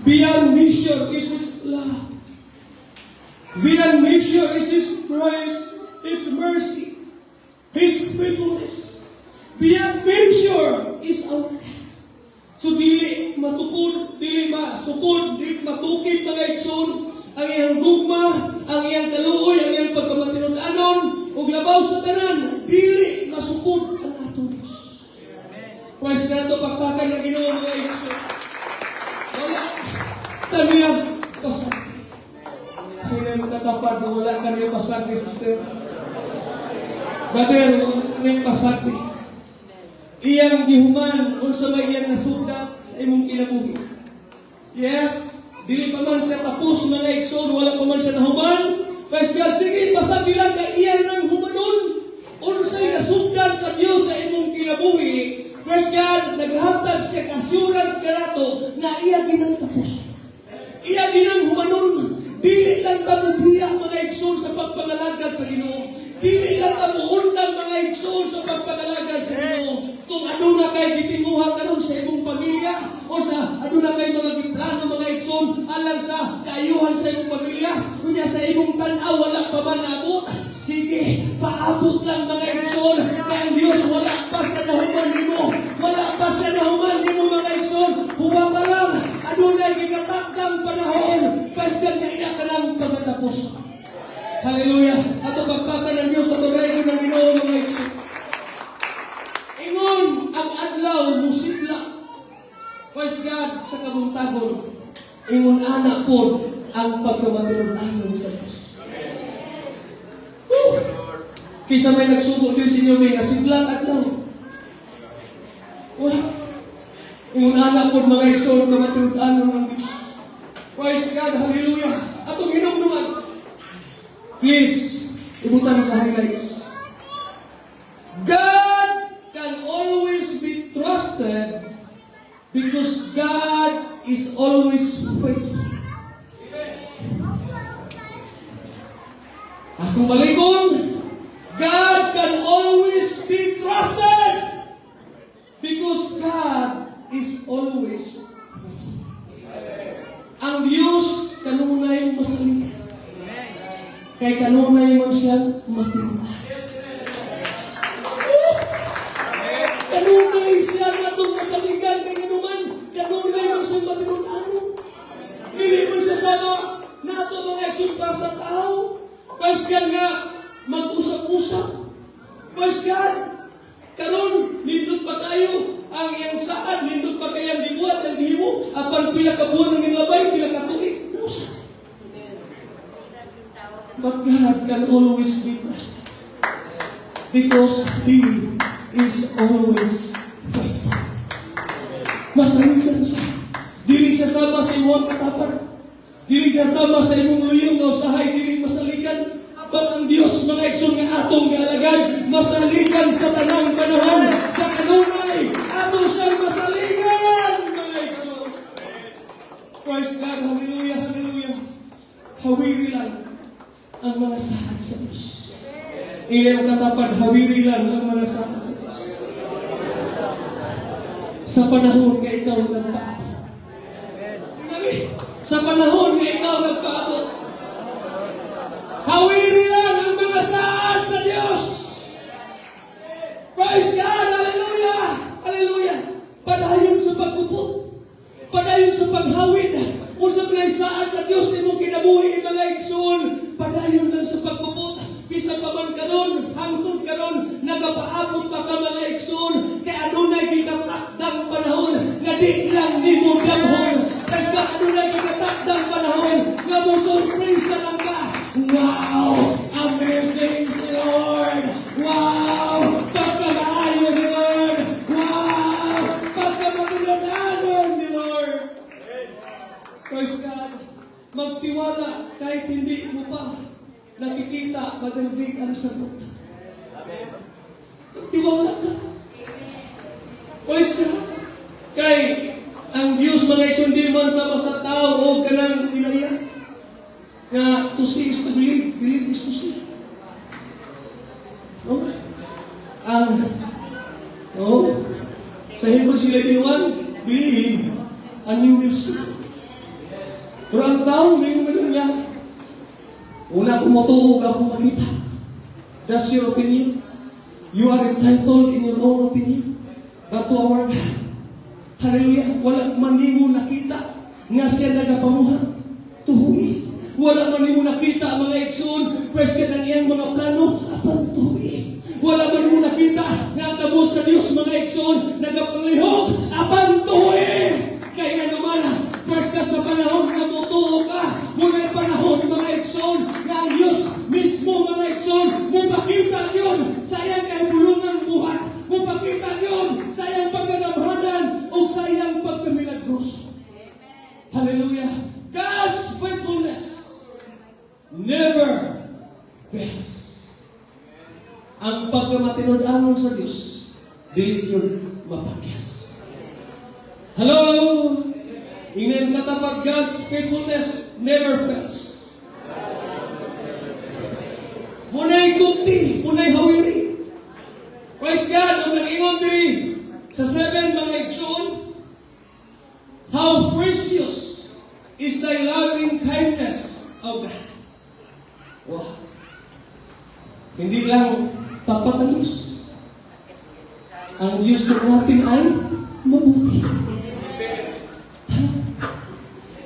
Beyond mission is His love. Beyond mission is His grace, His mercy, His faithfulness. Beyond mission is our God. So dili matukod, dili masukod, dili matukid mga igsoon ang iyang dugma, ang iyang kaluoy, ang iyang pagkamatinud-anon, ug labaw sa tanan, dili masukod ang atong Diyos. Praise God, pakpakan ng Ginoo mga igsoon. Wala kanilang pasag. Sino yung magkatapad na wala kanilang pasag ni sister? Brother, kanilang pasag ni. Iyang gihuman, unsa ba iyang nasugdat sa imong kinabuhi? Yes, dili pa man siya tapos mga igsoon, wala pa man siya nahuman. Praise God, sige, pasag bilang ka iyang nang humanon. Unsay nasugdan sa Dios sa imong kinabuhi. Praise God, naghatag siya assurance kanato na iya ginang tapos. Iya ginang humanon. Dili lang ta mubiya mga igsoon sa pagpangalaga sa Ginoo. Dili lang ta muundang mga igsoon sa pagpangalaga sa Ginoo. Kung aduna kay gitinguha karon sa imong pamilya o sa aduna kay mga giplano mga igsoon alang sa kaayuhan sa imong pamilya, unya sa imong tan-aw wala pa man naabot. Sige, paabot lang mga igsoon. Kaya ang Diyos wala pa sa nahuman nimo. Wala pa sa nahuman nimo mga igsoon. Huwa ka lang. Adunay gigatakdang panahon. Pasgan na ina ka lang pagkatapos. Hallelujah. Ato pagpatan ng Diyos at tugayin ng Ginoo mga igsoon. Ingon ang adlaw musidla. Praise God sa kabuntagon. Ingon anak po ang pagkamatinudanon sa Diyos. Kisa may nagsugo din sa inyo may nasidlang at lang. Wala. Ingon anak ko mga igsoon na matinudanon ng Diyos. Praise God, hallelujah. Atong hinumduman. Please, ibutan sa highlights. God can always be trusted because God is always faithful. Akong malikon, God can always be trusted because God is always faithful. Ang Diyos kanunay masaligan. Kay kanunay man siya matinudan. Kanunay siya na itong masaligan kay kanuman. Kanunay man siya matinudan. Dili man siya sana na ito mga eksultar sa tao. Paskan nga, mag-usap-usap. Paskan, karon nindot pa kayo ang iyang saan, nindot pa kayang dibuat ang dihimo, apan pila ka buwan ng nilabay, pila ka tuig. Nausa. But God can always be trusted because He is always faithful. Masaligan siya. Dili siya sama sa imong katapar. Dili siya sama sa imong luyong o sahay. Dili masaligan. But ang Diyos, mga ekson nga atong kaalagay, masaligan sa tanang panahon, sa kanunay, ato siyang masaligan, mga ekson. Praise God, hallelujah, hallelujah. Hawiri lang ang mga sahad sa Diyos. Ilang katapat, hawiri lang ang mga sahad sa Diyos. Sa panahon nga ikaw nagpaabot. Sa panahon nga ikaw nagpaabot. Hawiri lang ang mga sahad sa Diyos. Praise God, hallelujah, hallelujah. Padayon sa pagpupot. Padayon sa paghawid. Usap na isaad sa Diyos imong kinabuhi mga igsoon. Padayon lang sa pagpupot. Bisa pa man karon, hangtod karon, nagapaabot pa ka mga igsoon. Kaya adunay gikatakdang panahon nga di lang nimo damhon. Kasi adunay gikatakdang panahon nga mo surprise lang ka. Wow! Amazing si Lord! Wow! Pagkamaayo ni Lord! Wow! Pagkamatulodanon ni Lord! Praise God! Magtiwala kahit hindi mo pa nakikita madalubig ang sagot. Magtiwala ka. Praise God! Kay ang Diyos mga isundi man sa tao o kanang inaiyak. Na to see is to believe, believe is to see. No? Sa Hebrews 11:1, believe and you will see. Pero ang tao, ngayon ganun niya. Una kung matuog ako makita. That's your opinion. You are entitled in your own opinion. But to our God, hallelujah, wala man nimo nakita nga siya nagapamuhat. Tuhuin. Wala man mo nakita mga igsoon, praise God ang iyang mga plano, apan tuwi. Wala man mo nakita nga kamo sa Diyos mga igsoon, nagapanglihok, apan tuwi. Kaya naman, praise God sa panahon nga mutuo ka, muna panahon mga igsoon, nga ang Diyos mismo mga igsoon, mupakita yun sa iyang kahibulungang buhat, mupakita yun sa iyang pagkagamhanan o sa iyang pagkamilagros. Hallelujah. God's faithfulness never fails. Ang pagkamatinud-anon sa Diyos, dili yun mapagyas. Hello? Ingnan katapag God's faithfulness never fails. Munay kunti, munay hawiri. Praise God, ang nag-ingon diri sa 7 mga igsoon. How precious is thy loving kindness, O God. Wow. Hindi lang tapat ang Diyos. Ang Diyos natin ay mabuti.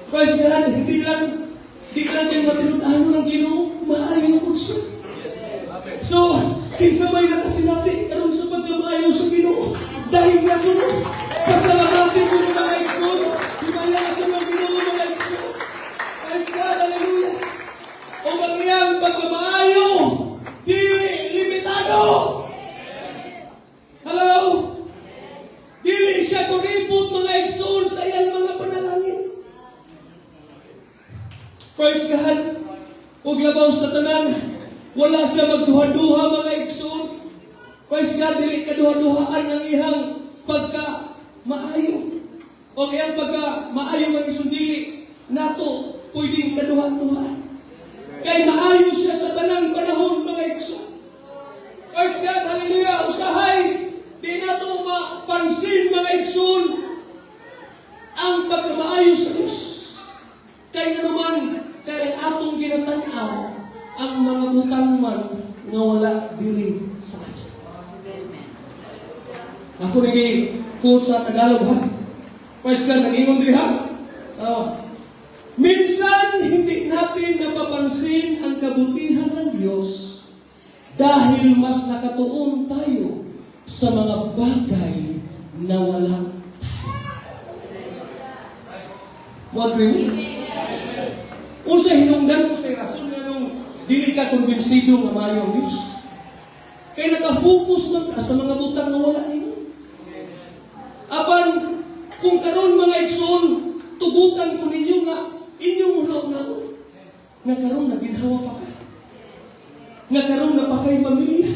Praise God, hindi lang kayo matinud-anon ng Ginoo, maayong po siya. So, kinsa may nakasinati karon sa pagkamaayo sa Ginoo, dahil na ko, pasalamatin ko ng mga igsoon, himaya ako ng Ginoo mga igsoon. Praise God, Praise God. Ug labaw sa tanan, wala siya magduha-duha mga igsoon. Praise God, dili kaduha-duhaan ang ihang pagka maayo. O iyang pagka maayo mga igsoon, dili nato pwedeng kaduha-duhaan. Kay maayo siya sa tanang panahon mga igsoon. Praise God, hallelujah. Usahay, di nato mapansin mga igsoon ang pagkamaayo sa Diyos. Kaya naman, kaya atong ginatanaw ang mga butang man nga wala diri sa atin. Ako naging ko sa Tagalog ha. Praise God, nag-ingon diri ha. Minsan, hindi natin napapansin ang kabutihan ng Diyos dahil mas nakatuon tayo sa mga bagay na walang what do you mean? Usa hinungdan, usa rason nga nung dili ka kumbinsido nga maayo ang Diyos. Kaya nakafocus man ka sa mga butang na wala nimo. Apan, kung karon mga igsoon, tugutan ko ninyo nga inyong unaw-unaw, nga karon naginhawa pa ka. Nga karon na pa kay pamilya.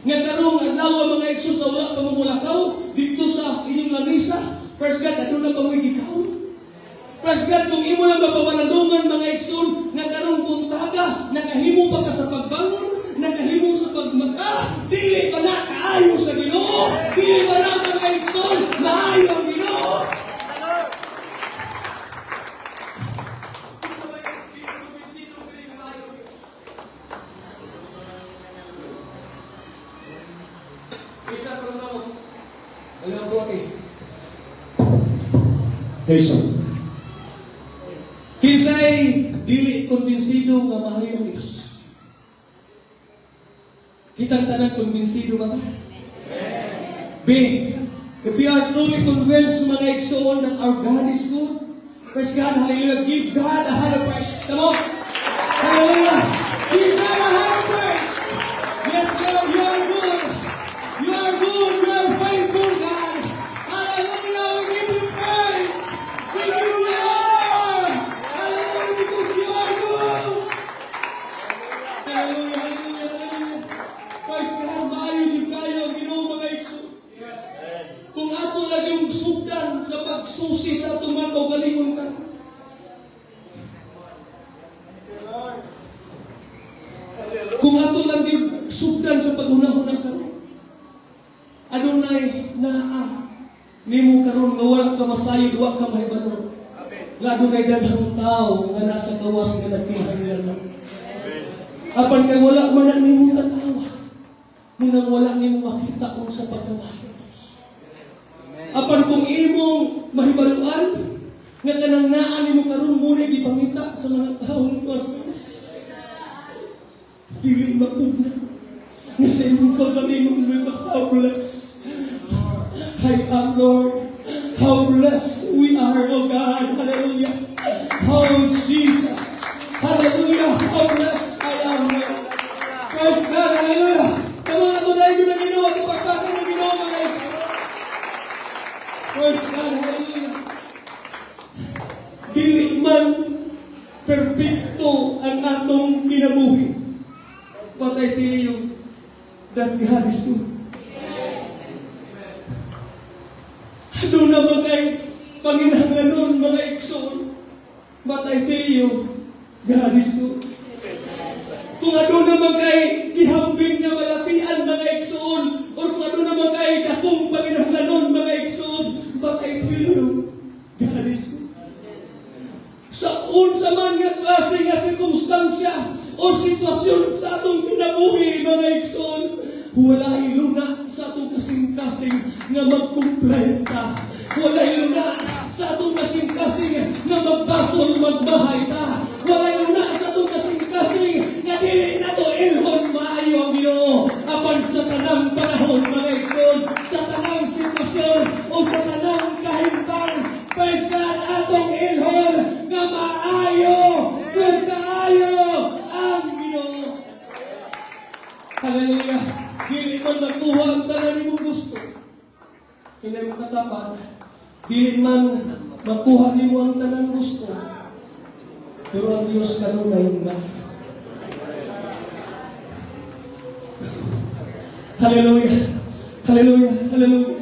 Nga karon adlaw mga igsoon sa wala pa mamulakaw dito sa inyong lamisa. Praise God, adto na pa mo'y gikaon. Praise God, kung imo lang mapawalandungan mga igsoon, nga karong puntaga, nakahimo pa ka sa pagbangon, nakahimo sa pagmata, dili pa na kaayo sa Ginoo, dili pa na mga igsoon, maayo ang Ginoo. Isa pa naman. Alam ko Jason. Kinsay dili kumbinsido nga maayo ang Diyos. Kitang tanan kumbinsido ba ta? B. If we are truly convinced mga igsoon that our God is good, praise God, hallelujah, give God a higher praise. Come on. Hallelujah. Give God a higher praise. Yes, Lord, you are good. You are good. You are faithful, God. Hallelujah. We give you praise. We give you honor. Hallelujah, because you are good. Hallelujah, hallelujah, hallelujah. Praise God, maayo din kayo ang Ginoo mga igsoon. Kung ato lang yung sugdan sa pagsusi sa atong mga kaugalingon ka. Kung ato lang yung sugdan sa paghunahunang ka. Adunay naa nimo karon nga wala ka masayod, wa ka mahibalo. Nga adunay daghang tao nga nasa gawas nga nagpihan nila. Apan kay wala man na nimo tanawa. Munang wala nimo makita kung sa pagkamayo. Apan kung imong mahibaluan nga kanang naa nimo karon muna gipangita sa mga taong tuwas Dios. Dili mapugna. Nga sa imong kagalingon mo ka, how blessed I am, Lord. How blessed we are, oh God. Hallelujah. Oh Jesus. Hallelujah. How blessed I am, Lord. Praise God. Hallelujah. Come on, ito na yung Ginoo at ipagpatan ng Ginoo mga igsoon. Praise God. Hallelujah. Dili man perfecto ang atong kinabuhi. But I tell you that God is good. Doon naman kay Panginoon mga igsoon. But I tell you, God is good. Kung ano naman kay ihambing nga malatian mga igsoon, or kung ano naman kay dakong Panginoon mga igsoon, but I tell you, God is good. Sa unsa man nga klase nga sirkumstansya o sitwasyon sa atong kinabuhi mga igsoon, wala iluna sa atong kasing-kasing nga magkumplenta. Wala iluna sa atong kasing-kasing nga magbasol magbahay ta. Wala iluna sa atong kasing-kasing nga dili na to ilhon maayo ang Ginoo. Apan sa tanang panahon mga igsoon, sa tanang sitwasyon o sa tanang kahimtang, praise God, atong ilhon nga maayo, good kaayo ang Ginoo. Hallelujah. Dili man magkuha ang tanan nimong gusto. Hindi mo katapat. Dili man magkuha nimo ang tanan gusto. Pero ang Diyos kanunay ba? Hallelujah. Hallelujah. Hallelujah.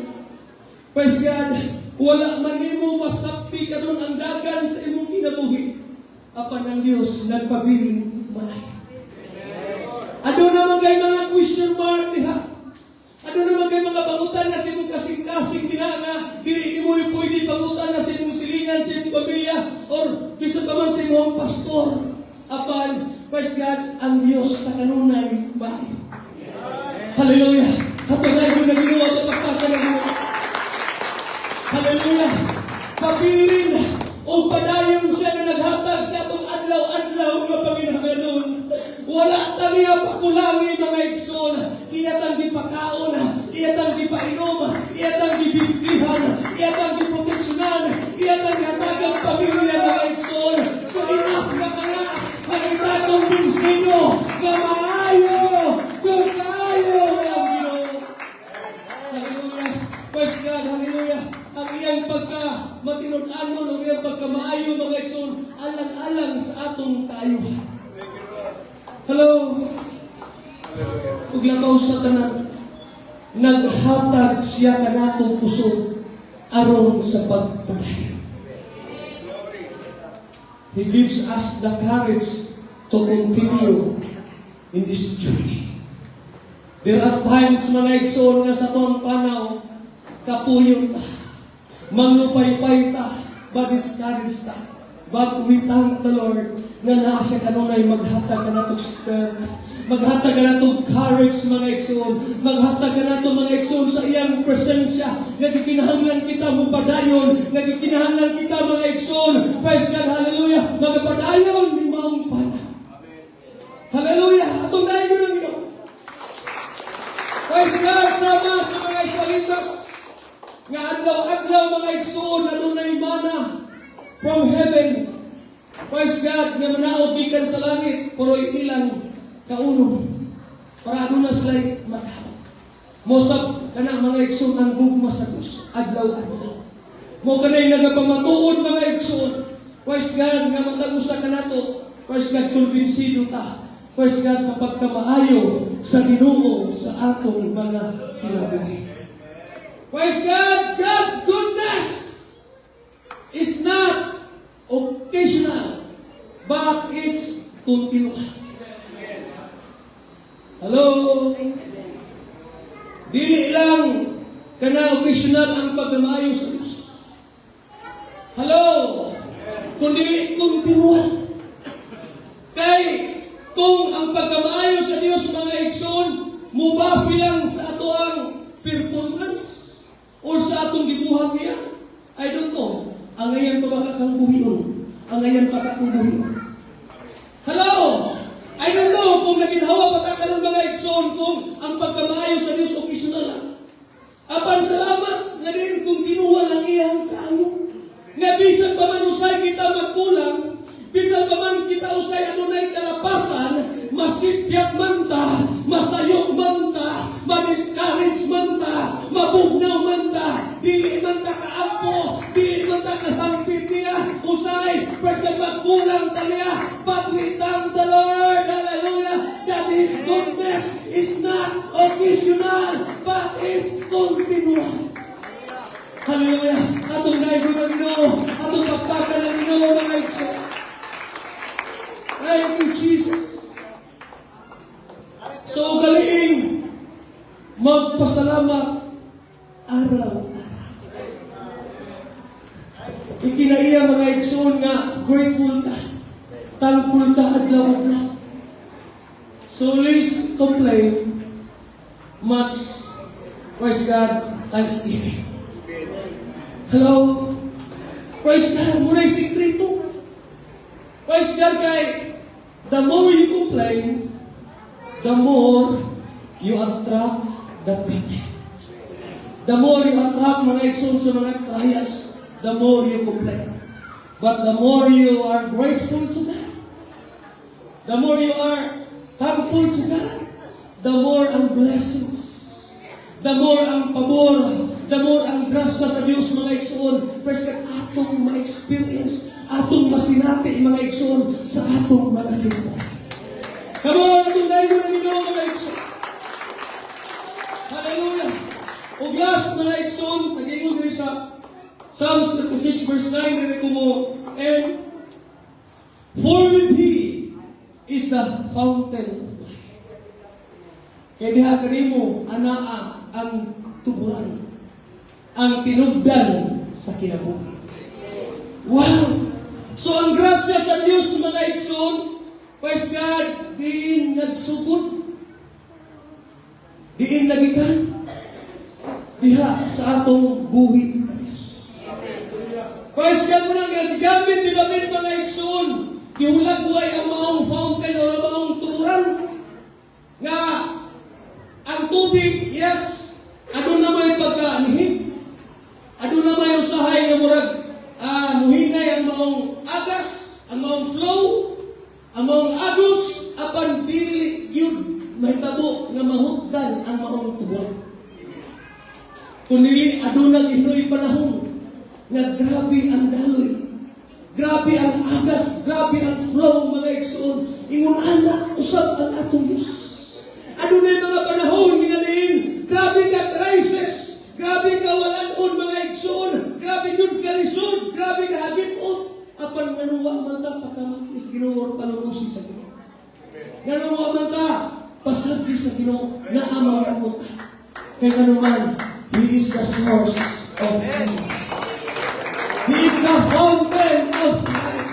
Praise God. Wala man nimo masakti karon ang dagan sa imong kinabuhi. Apan ang Dios nagpabiling malay. Ano naman kay mga question mark diha? Ano naman kay mga pangutan na sa imong kasing-kasing dinanga, dili mo pwede pangutan na sa imong silingan, sa imong pamilya, or bisan pa man sa imong pastor. Apan, praise God, ang Dios sa kanunay maayo. Hallelujah. Hato na yung naginawa ito pagpasa na ginawa. Hallelujah. Pabilin o padayon siya na naghatag sa itong adlaw-adlaw na Panginoon. Wala taniya pakulangin mga igsoon. Iyatang gipakaon, iyatang gipainom, iyatang gibistihan, iyatang giproteksyonan, iyatang hatagang pamilya mga igsoon. So enough na mga pag-itatong binsino na maayo, kung maayo ang Ginoo. Hallelujah. Praise God, hallelujah. Ang iyang pagka-matinud-anon, ang iyang pagka-maayo mga igsoon, alang-alang sa atong kaayuhan. Hello. Ug labaw sa tanan, naghatag siya kanatong puso aron sa pagpadayon. He gives us the courage to continue in this journey. There are times mga igsoon nga sa tuwang panaw, kapuyot ta, manglupay-pay ta, badiscouraged ta. But we thank the Lord na nasa kanunay maghatag ka na itong strength, maghatag ka na itong courage mga igsoon, maghatag ka na itong mga igsoon sa iyang presensya, nagikinahanglan kita mo padayon, nagikinahanglan kita mga igsoon, praise God, hallelujah, magpadayon ni maong pana. Hallelujah, atong dahil yun ang Ginoo. Praise God, sama sa mga Israelitas, nga adlaw-adlaw mga igsoon, nanunay mana from heaven. Praise God, nga manaog gikan sa langit, pero ilang kauno. Para ano na sila matawag. Mosab ka na mga igsoon ang gugma sa Diyos, adlaw-adlaw. Mo ka na'y nagapamatuod mga igsoon. Praise God, nga matagusa ka na to. Praise God, kumbinsido ta. Praise God, sa pagkamaayo sa Ginoo sa atong mga kinabuhi. Praise God, God's goodness is not occasional, but it's continual. Hello? Dili lang kana occasional ang pagkamayo sa Diyos. Hello? Kundi continual. Kay kung ang pagkamayo sa Diyos mga igsoon, mubasi lang sa ato ang performance o sa atong gibuhat niya, I don't know. Ang ngayon pa baka kang buhiyon. Ang ngayon pa kang buhiyon. Hello? I don't know kung naginhawa pa ka karon mga igsoon kung ang pagkamaayo sa Diyos occasional lang. Apan salamat nga din kung kinuha lang iyang kayo. Nga bisan pa man usay kita magkulang, bisan pa man kita usay adunay kalapasan, masipyat man ta, masayok man ta, ma-discourage man ta, mabugnaw man ta, dili man ta kaampo, dili man ta kasampit niya, usay, basta magkulang ta niya, but we thank the Lord, hallelujah, that His goodness is not occasional, but is continual. Hallelujah. Atong naigo ng Ginoo, atong pagpaka ng Ginoo mga igsoon. Thank you, Jesus. So, galing magpasalamat araw-araw. Ikinaiya mga igsoon nga grateful ka, thankful ka adlaw-adlaw. So, least complain, much, praise God, thanksgiving. Hello? Praise God, muna'y sikrito. Praise God, kay the more you complain, the more you attract the people. The more you attract mga igsoon sa mga trials, the more you complain. But the more you are grateful to God, the more you are thankful to God, the more ang blessings, the more ang pabor, the more ang grasya sa Dios mga igsoon, praise God, atong ma-experience, atong masinati mga igsoon sa atong mga kinabuhi. Come on, atong dahil mo na Ginoo mga igsoon. Hallelujah. O last mga igsoon, nag-ingon rin sa Psalms 36 verse 9, rin ko mo, and for with He is the fountain of life. Kaya diha kanimo anaa ang tuburan, ang tinubdan sa kinabuhi. Wow! So ang grasya sa Diyos mga igsoon, praise God, diin nagsugod, diin nagikan, diha sa atong buhi na Diyos. Praise God mo nang gamit ni David mga igsoon, iulag buhay ang maong fountain o ang maong tuburan, nga ang tubig, yes, ano na may pagkaanihig, ano na may usahay nga murag, muhinay ang maong agas, ang maong flow, ang maong agos, apan dili yun mahitabo nga mahutdan ang maong tuburan. Kunili adunang inoy panahon nga grabe ang daloy, grabe ang agas, grabe ang flow mga igsoon. Ingon ana usab ang atong Dios. Adunay mga panahon nga diin, grabe ka crisis, grabe ka walan-on mga igsoon, grabe yun ka lisod, grabe ka hagit-on. Apan nganuwa man ta pagkamakis Ginoo palunusi sa Ginoo. Nganuwa man ta pasagdi sa Ginoo na amang mo ta. Kay kanuman, He is the source of life. He is the fountain of life.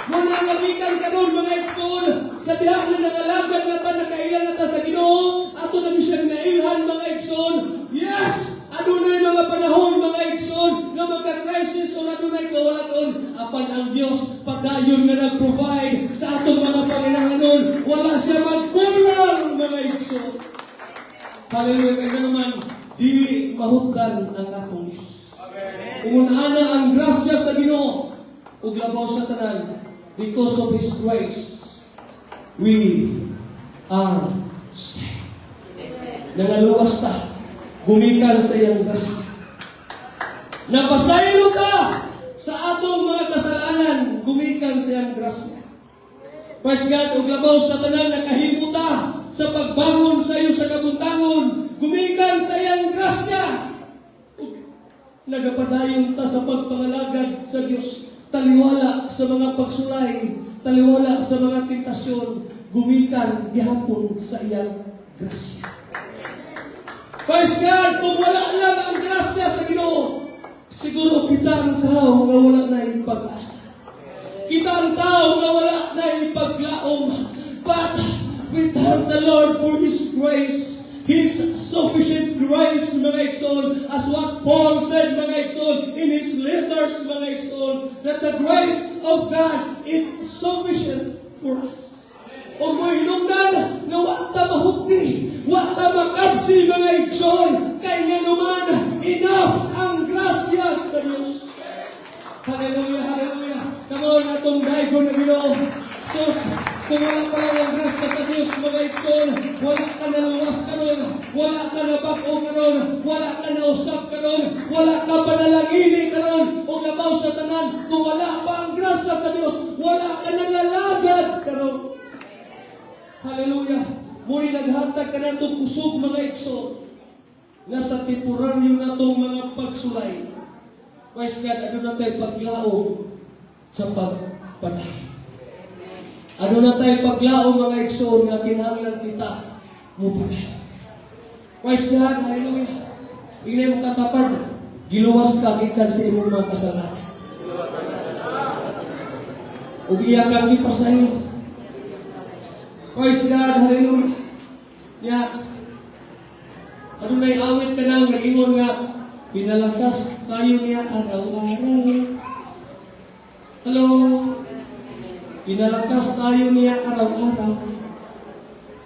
Muna namikan ka doon mga igsoon, sa diha na nangalagad na ta, nakailan na ta sa Ginoo, ato na siyang nailhan mga igsoon. Yes! Adunay mga panahon mga igsoon, nga magka-crisis o adunay kawalaton, apan ang Dios padayon nga nag-provide sa atong mga panginahanglan, wala siya magkulang mga igsoon. Hallelujah, kaya naman, dili mahutdan ang atong Diyos. Kung ana ang grasya sa Ginoo, ug labaw sa tanan, because of His grace, we are saved. Nangaluwas ta, gumikan sa iyang grasya. Napasaylo ka sa atong mga kasalanan, gumikan sa iyang grasya. Praise God, ug labaw sa tanan, nakahimo ta sa pagbangon sa iyo sa kabuntangon, gumikan sa iyang grasya. Nagapadayon ta sa pagpangalagad sa Diyos, taliwala sa mga pagsulay, taliwala sa mga tentasyon, gumikan gihapon sa iyang grasya. Praise God, kung wala lang ang grasya sa Ginoo, siguro kita ang tao nga wala na yung pag-asa. Kita ang tao nga wala na yung paglaom. But we thank the Lord for His grace, His sufficient grace, mga igsoon, as what Paul said, mga igsoon, in his letters, mga igsoon, that the grace of God is sufficient for us. O mo hinungdan, nga wata mahukti, wata makabsi, mga igsoon, kay nga naman, enough ang grasya sa Diyos. Hallelujah, hallelujah. Come on, atong daigo na Ginoo. Sus, kung wala pa lang ang grasya sa Diyos, mga igsoon, wala ka na luwas ka ron, wala ka na bako ka ron, wala ka na usap ka ron, wala ka panalangini ka ron, o labaw sa tanan, kung wala pa ang grasya sa Diyos, wala ka na ngalagad ka ron. Hallelujah. Muli naghatag ka na itong kusog, mga igsoon, nga sa temporaryo na itong mga pagsulay. Praise God, ano na tayo paglaom sa pagpanahin. Ano na tayo paglaom, mga igsoon, na kinahanglan kita mo panahin. Praise God, hallelujah. Tingnan mo katapad, giluwas ka kikan sa imong mga kasalanan. Ug iya kang kipasayo. Praise God, hallelujah. Ya, ano na awit ka na, mag-ingon nga, pinalakas tayo niya araw-araw. Hello? Pinalakas tayo niya araw-araw.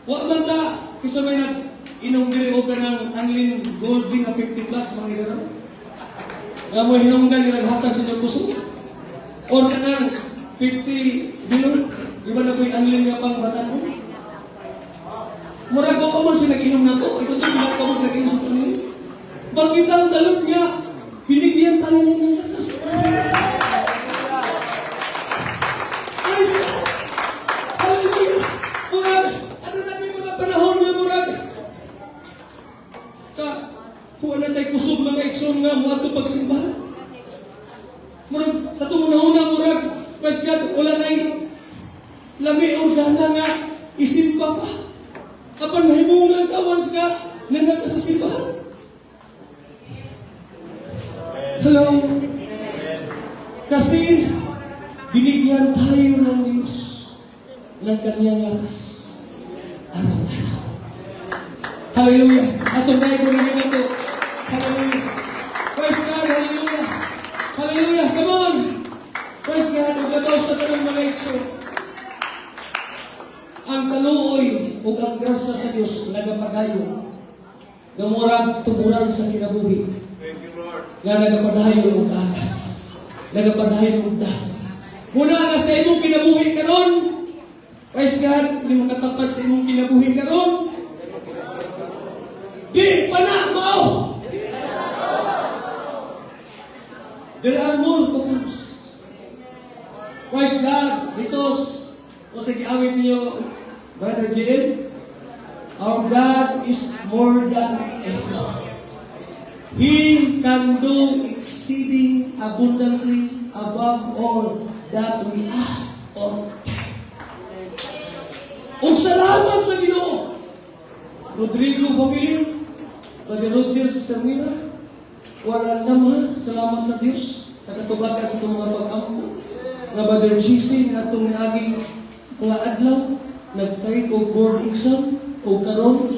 Wa man ta, kisa may nag-inom diri o ka ng Anlin Golding na 50 plus, mga gano'n. Nga mo hinunggan nila naghatag sa inyong puso. Or ka ng 50 bilon, di ba na ko'y Anlin nga pang batanon? Murag ko pa man siya nag-inom na to, ito to, pinag-inom sa tuloy. Makitang dalog nga, binigyan tayo ng lakas. Praise God! Hallelujah! Murag, ano na may mga panahon nga murag? Kung ano tayo kusog mga ikson nga, mga ito pagsimbahan. Murag, sa tumunahuna murag, praise God, wala tayo lami o gana nga, isimpa pa. Kapag mahibong lang kawas ka, nanaka sa simbahan. Hello? Kasi, binigyan tayo ng Diyos ng kaniyang lakas. Araw-araw. Hallelujah! Atong tayo ko lang ito. Hallelujah! Praise God! Hallelujah! Hallelujah! Come on! Praise God! Uglabaw sa tanong mga ikso. Ang kaluoy o ang grasya sa Diyos nagapadayon nga murag tuburan sa kinabuhi. Thank you, Lord. Nga nagapadayon og agas. Nagapadayon og dahon. Muna na sa imong kinabuhi karon. Praise God, hindi makatapat sa imong kinabuhi karon. Di pa na mao. There are more to come. Praise God, because o sige, awit niyo, Brother Jill, our God is more than able. He can do exceeding abundantly above all that we ask or think. Ug salamat sa Ginoo. Rodrigo Family, Brother Roger, Sister Mira, wala naman, salamat sa Diyos sa katubagan sa itong mga pag-ampo. Nga Brother GC, nga itong naging mga adlaw, nag-take o board exam, o karon,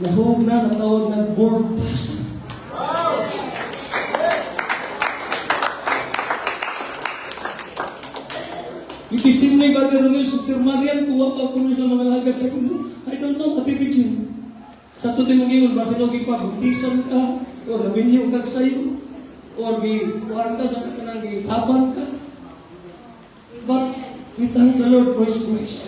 nahog na, natawag ng board pass. Itistimony ba Brother Romel, Sister Marian, kuha pa ko sa mga lagar sa kuno. I don't know, matibigin. Sa ito din mag-ingon, basta nung ipabutisan ka, o naminyo kag sayo, o kuhaan ka sa kanang itaban ka. But, we thank the Lord for His grace.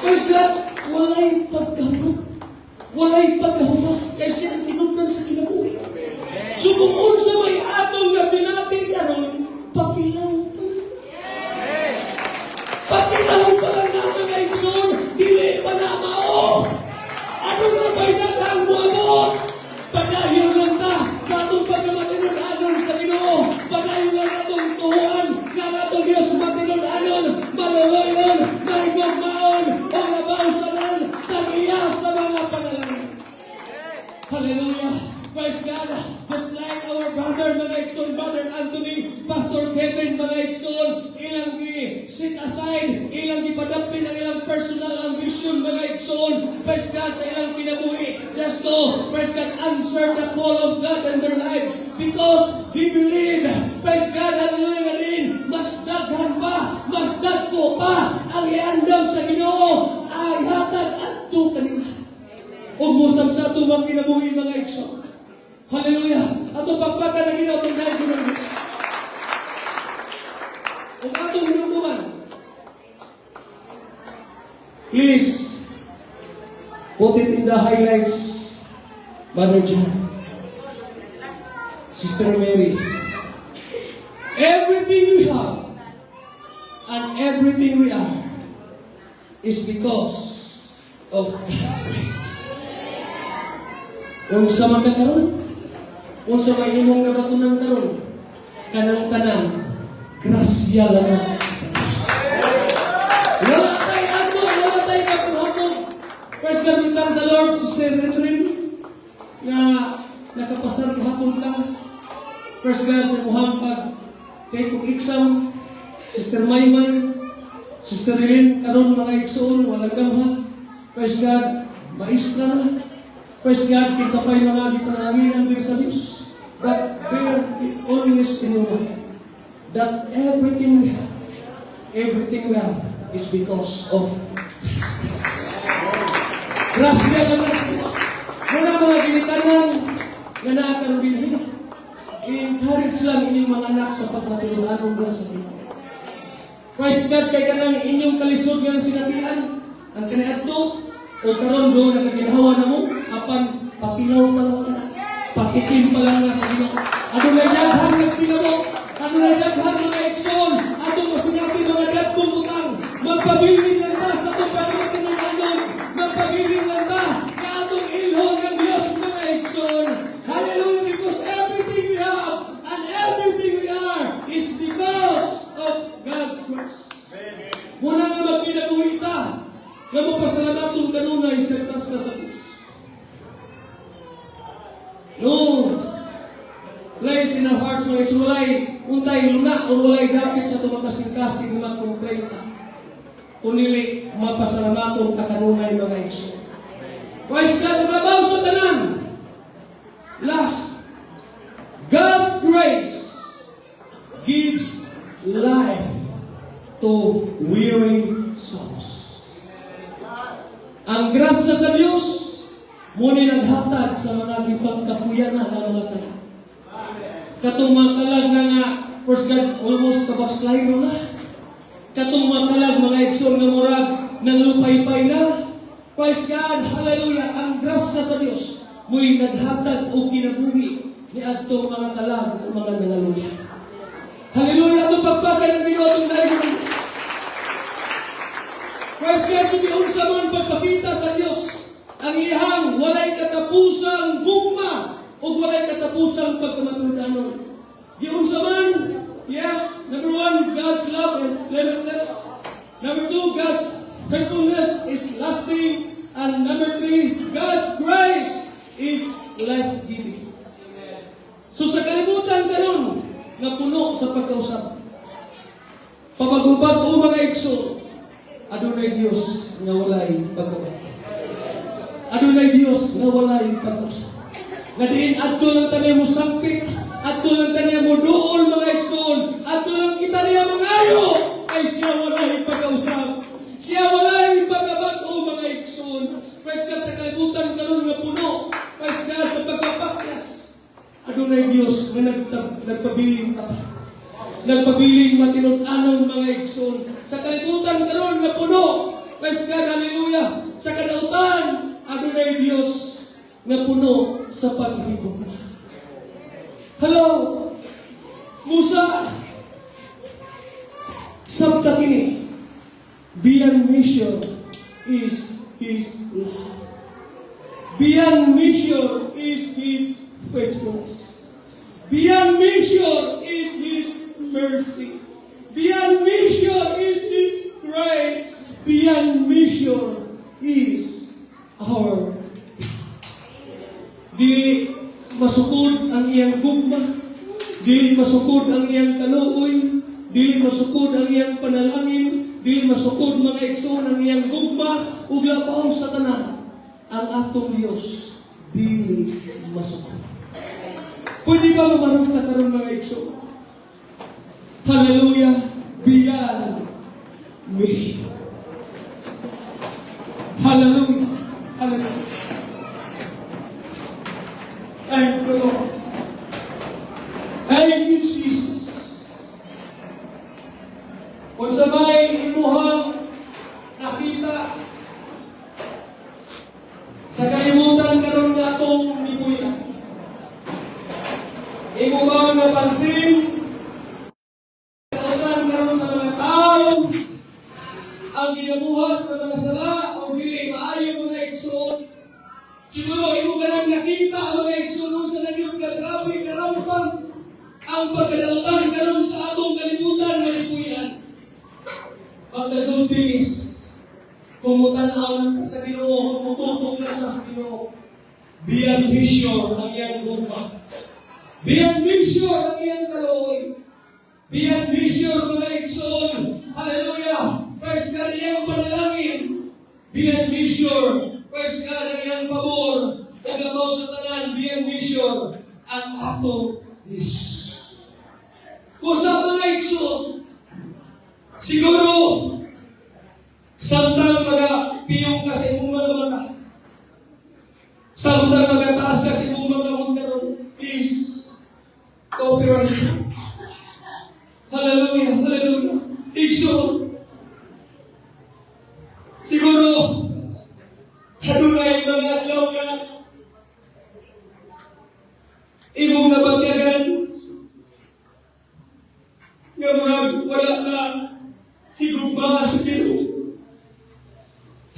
Praise God, walay pagkamot. Walay pagkahumas kasi ang tinugdan sa kinabuhi. So kung unsa may atong na sinabi karon, pakilaw pa lang. Pakilaw pa lang na mga igsoon, dili pa na mao. Ano na ba'y natang buwabot? Padayon lang ta sa atong pagkamatinunanon sa Ginoo. Padayon lang atong tuhuan nga atong Diyos matinunanon, maloloyon, mahigugmaon, o labaw sa nan, tamiya sa mga panalangin. Hallelujah! Praise God! Just like our brother, mga igsoon, Brother Anthony, Pastor Kevin, mga igsoon, ilang i-sit aside, ilang ipadapin ang ilang personal ambition, mga igsoon, praise God sa ilang kinabuhi, just to, praise God, answer the call of God in their lives, because they believe, praise God, hallelujah rin, mas daghan pa, mas dagko pa, ang iandam sa Ginoo, ay hatag adto kanila. Huwag mo sa ito mga kinabuhi, mga igsoon. Hallelujah! Ato pagpaka na Ginoo itong dahil ko ng Diyos. Huwag atong hinunduman. Please, put it in the highlights, Brother John, Sister Mary. Everything we have and everything we are is because of God's grace. Kung sa magkakaroon, kung sa may imong nabatunan karon, kanang-kanang, grasya lang na sa Diyos. Wala tayo ato, wala tayo kapuhamog. Praise God, we thank the Lord, Sister Rendrin, na nakapasar kahapon ka. Praise God, sa kuhang pag take of exam, Sister Maymay, Sister Rilin, karon mga igsoon, walang gamhan. Praise God, maestra na. Praise God, kinsa pa'y mga gipanalangin din sa Diyos. But bear it always in your mind that everything we have is because of His grace. Grasya lang na sa Diyos. Muna mga ginitanan na nakakarubinhin, i-encourage lang inyong mga anak sa pagmatinulanong sa Ginoo. Praise God, kay kanang inyong kalisod ng sinatian, ang kaniadto, O karon do nakaginhawa na mo, apan patilaw pa lang ka na. Patikim pa lang na sa Ginoo. Adunay daghan nga sinamo, adunay daghan mga igsoon, atong masinati mga dagkong butang. Magpabiling lang ta sa atong pagkakatinanon, magpabiling lang ta na atong ilhon ng Diyos mga igsoon. Hallelujah, because everything we have and everything we are is because of God's grace. Muna nga magpinabuhita, nga magpasalamatong kanunay sa tas sa Diyos. No, place in our hearts, mga isulay, untay luna, o walay dapit sa tumakasing-kasing mga kompleta. Kunili, mapasalamatong kakanunay mga igsoon. Praise God, maglabaw sa tanan. Last, God's grace gives life to weary souls. Ang grasya sa Diyos, muna naghatag sa mga gipangkapuyan na mga kalag. Katong mga kalag na nga, first God, almost kabakslayo na. Katong mga kalag, mga igsoon nga murag, nang lupay-pay na. Praise God, hallelujah, ang grasya sa Diyos, muna naghatag o kinabuhi ni adtong mga kalag o mga nangaluya. Hallelujah, itong pagpakan ng Ginoo itong dahil ng Diyos. Praise God, sumiunsa man pagpakita sa Diyos, ang ihang walay katapusang gugma o walay katapusang pagkamatudanon. Giunsa man, yes, number one, God's love is limitless. Number two, God's faithfulness is lasting. And number three, God's grace is life-giving. So sa kalibutan karon nga puno sa pagkausap, papagubad o mga igsoon, adunay Diyos nga walay pagkabay. Adunay Diyos nga walay pag-usap. Nga diin adto lang taniya mo sampit, adto lang taniya mo duol mga igsoon, adto lang kita niya mangayo, ay siya walay pag-usap. Siya walay pagkabag-o mga igsoon. Praise God sa kalibutan karon nga puno. Praise God sa pagpapakyas. Adunay Diyos nga nagpabiling tapat. Nagpabiling matinud-anon mga igsoon. Sa kalibutan karon nga puno. Praise God, hallelujah. Sa kadautan, adunay Diyos nga puno sa paghigugma. Hello, Musa. Sabta kini, beyond measure is His love. Beyond measure is His faithfulness. Beyond measure is His mercy. Beyond measure is His grace. Beyond measure is our God. Dili masukod ang iyang gugma, dili masukod ang iyang kaluoy, dili masukod ang iyang panalangin, dili masukod mga igsoon ang iyang gugma, ug labaw sa tanan ang atong Dios dili masukod. Pwede ba mamarunta karon mga igsoon? Hallelujah, beyond measure. Hallelujah. Hallelujah. Thank you, Lord. Thank you, Jesus. Kung sabay imuhang nakita sa kalimutan karon nga itong nibuyan. Imuhang napansin karon sa mga tao ang ginabuhat ng mga sala o dili maayo mga igsoon. Siguro imo ganang nakita ang mga igsoon sa nagyon ka grabe karampan ang pagkadautan karon sa atong kalibutan nga nibuyan. Pagkadultingis, kumutanaw lang sa Ginoo, kumutupong lang sa Ginoo. Beyond vision ang iyang gumpa. Beyond vision ang iyang kaloy. Beyond vision mga igsoon. Hallelujah! Praise God ang iyang panalangin. Beyond vision. Praise God ang iyang pabor. O labaw sa tanan, beyond vision ang atong Diyos. Kung sa mga igsoon, siguro, samtang mga-piyong kasi mong mga mata, samtang mga-taas kasi mong mga magkaroon, please, copyright. Hallelujah, hallelujah. Igsoon. Siguro, nga murag wala na higugma sa Ginoo.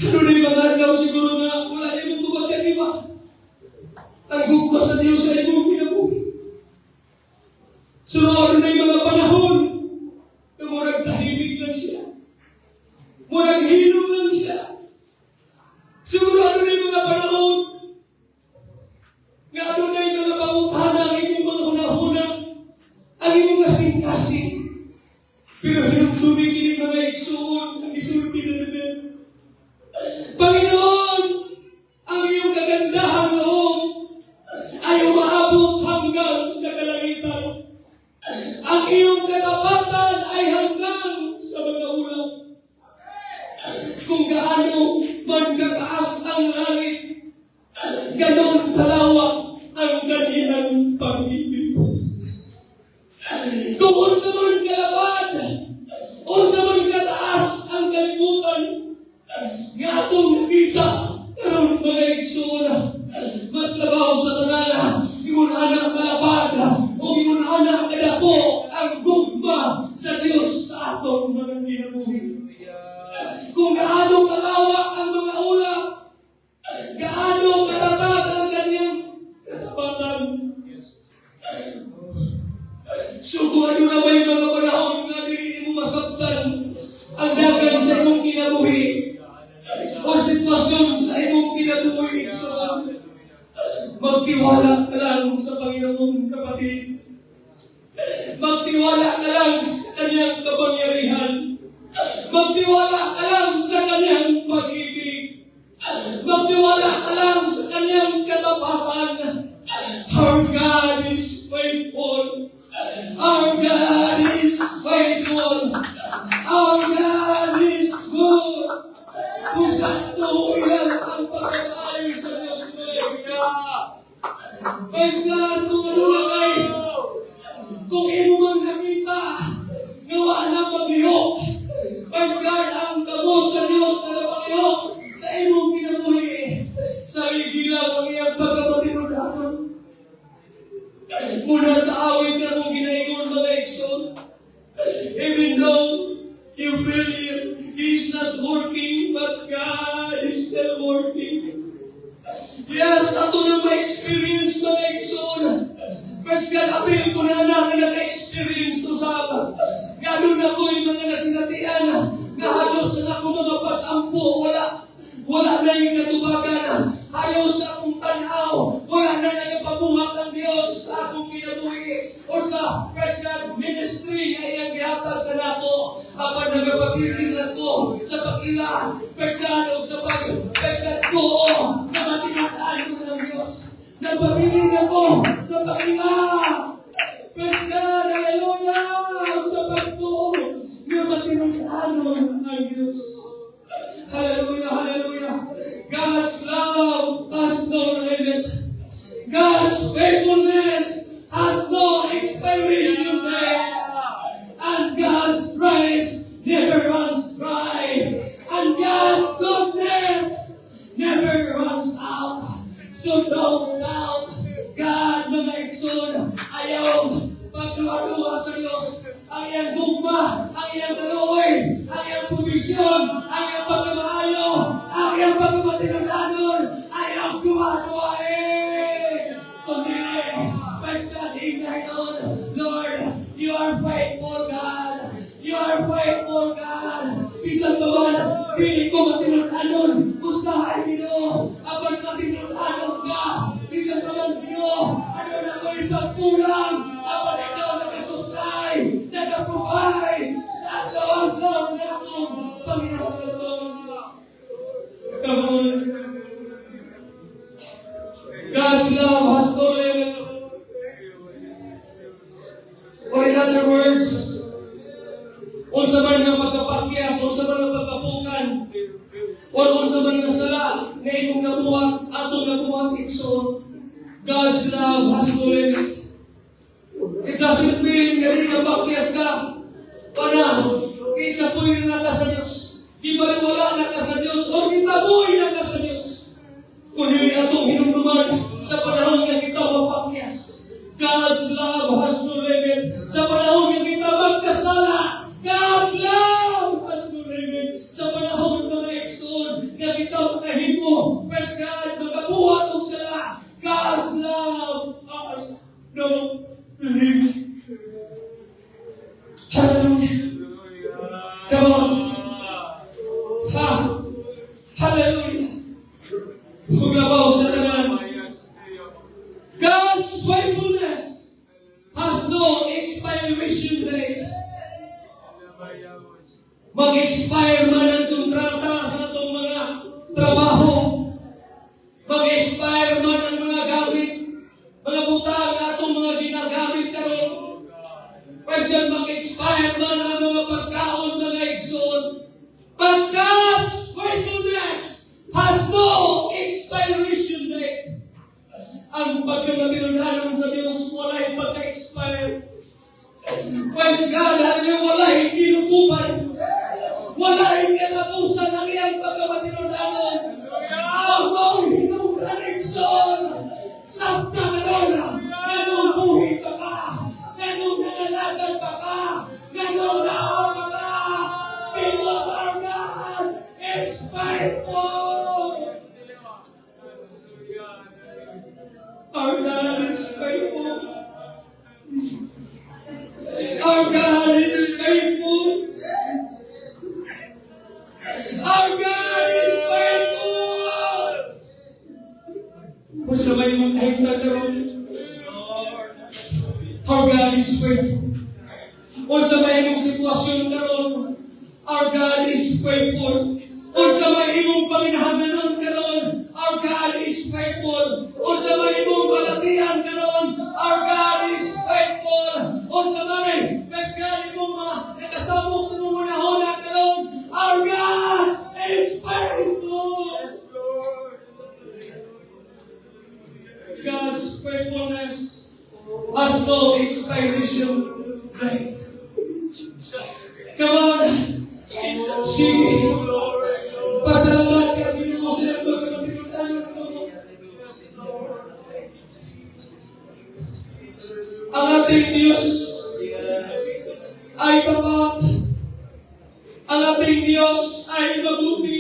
Ano na yung mga adlaw siguro nga wala na yung gumagyan iba. Ang gugma sa Diyos sa imong kinabuhi. So ano na yung mga panahon na murag tahimik lang siya. Murag hilong lang siya. Siguro ano na yung mga panahon nga ano na yung mga pangutana ang inyong mga hunahuna, ang inyong kasing-kasing. Pero hinugtubig ini mga igsoon, ang isulti na naman. Panginoon, ang iyong kagandahang loob ay umaabot hanggang sa kalangitan. Ang iyong katapatan ay hanggang sa mga ulam. Kung gaano man kataas ang langit, ganon kalawak ang kaniyang pag-ibig. Kung unsa man kalabad, unsa man kataas ang kalibutan, nga atong nakita, karon mga igsoon, mas labaw sa tanana, ingon anak kalabad, o ingon anak kadapo, ang gugma sa Diyos sa atong mga kinabuhi. Kung gaano kalawak ang mga ulap, gaano katatag ang kaniyang katapatan. So kung ano na ba yung mga panahon nga hindi mo masabtan ang dagan sa imong kinabuhi o sitwasyon sa imong kinabuhi, so magtiwala ka lang sa Panginoon, kapatid. Magtiwala ka lang sa Kanyang kapangyarihan. Magtiwala ka lang sa Kanyang pag-ibig. Magtiwala ka lang sa Kanyang katapatan. Our God is faithful. Our God is faithful. Our God is good. Kung saan ilan ang pagkakayo sa Diyos mo. Praise God, kung ano lang ay, kung imo man nakita, gawa na paglihok. Praise God, ang kamot sa Diyos na napaglihok sa imong kinabuhi. Sa ligilaw ang iyang pagkapatinudanon. Mula sa awit na kung ginaingon mga igsoon, even though you feel He's not working, but God is still working. Yes, ato na ma-experience mga igsoon. Mas God, apil ko na naka-experience to sa aba. Gano'n na ko yung mga nasinatian na halos na ako mga pag-ampo, wala na yung natubagan. Halos sa akong tanaw, wala na nagapabuhat ng Diyos sa akong kinabuhi o sa Praise God ministry na iyang gihatag ka na ako habang nagapapiling na ko sa pag-ila, Praise God, o sa Praise God ko na matinataan ko ng Diyos. Nagpapiling ako sa pag-ila, Praise God, hallelujah, sa pag-tuo na matinataan ng Diyos. Hallelujah, hallelujah. God's love has no limit. God's faithfulness has no expiration date. And God's grace never runs dry. And God's goodness never runs out. So don't doubt God, mga igsoon, ayaw pagduwa-duwa sa Diyos. Ang iyang gugma, ang iyang kaluoy, ang iyang provisyon, ang iyang pagkamaayo, ang iyang pagkamatinagdanon, ang iyang duwa-duwain. Kundi, praise God, Lord, Lord, you are faithful, God. You are faithful, God. Bisan pa man, pili ko matinagdanon, usahay Ginoo, abang matinagdanon ka. Bisan pa man, Ginoo, ano na ko yung pagkulang, abang ikaw nagasuklay, nagaprovide sa loob-loob na akong Panginoon. Come on. God's love has no limit. Or in other words, unsa man nga pagkapakyas, unsa man nga pagkapukan, o unsa man nga sala, nga imong nabuhat, atong nabuhat igsoon, God's love has no limit. It doesn't mean nga di napakyas ka, pana, isa po'y na ka sa Diyos. Di ba wala na ka sa Diyos, o gitaboy na ka sa Diyos. Kundi atong hinumduman sa panahon nga kita mapakyas. God's love has no limit. Sa panahon nga kita magkasala date. Mag-expire man ang kontrata sa itong mga trabaho. Mag-expire man ang mga gamit, mga butang na itong mga ginagamit karon. Question, mag-expire man ang mga pagkaon, mga igsoon. But God's faithfulness has no expiration date. Ang pagkamatinundanon sa Diyos, wala'y pagka-expire. Praise God, hallelujah, wala'y tinutupan. Wala'y katapusan ng iyang pagkamatinundanon. Ang mong hinong sabta na lola, ganong buhay pa ka, ganong nangalagad pa ka, ganong naaw pa ka, because our God is faithful. Our God is faithful. Our God is faithful. Our God is faithful. Kung sabay mong kahit na karoon, our God is faithful. Kung sabay mong sitwasyon karoon, our God is faithful. Kung sabay mong panginahanglanon karoon, our God is faithful. Kung sabay mong balatian karoon, our God is faithful. Kung sabay, praise God, mong nakasabog sa mga nahula karoon, our God is faithful. God's faithfulness has no expiration date. Come on, sige. Pasalamat ka, Pinoy, sa pagkakapinuntanan mo. Ang ating Diyos ay tapat. Ang ating Diyos ay mabuti.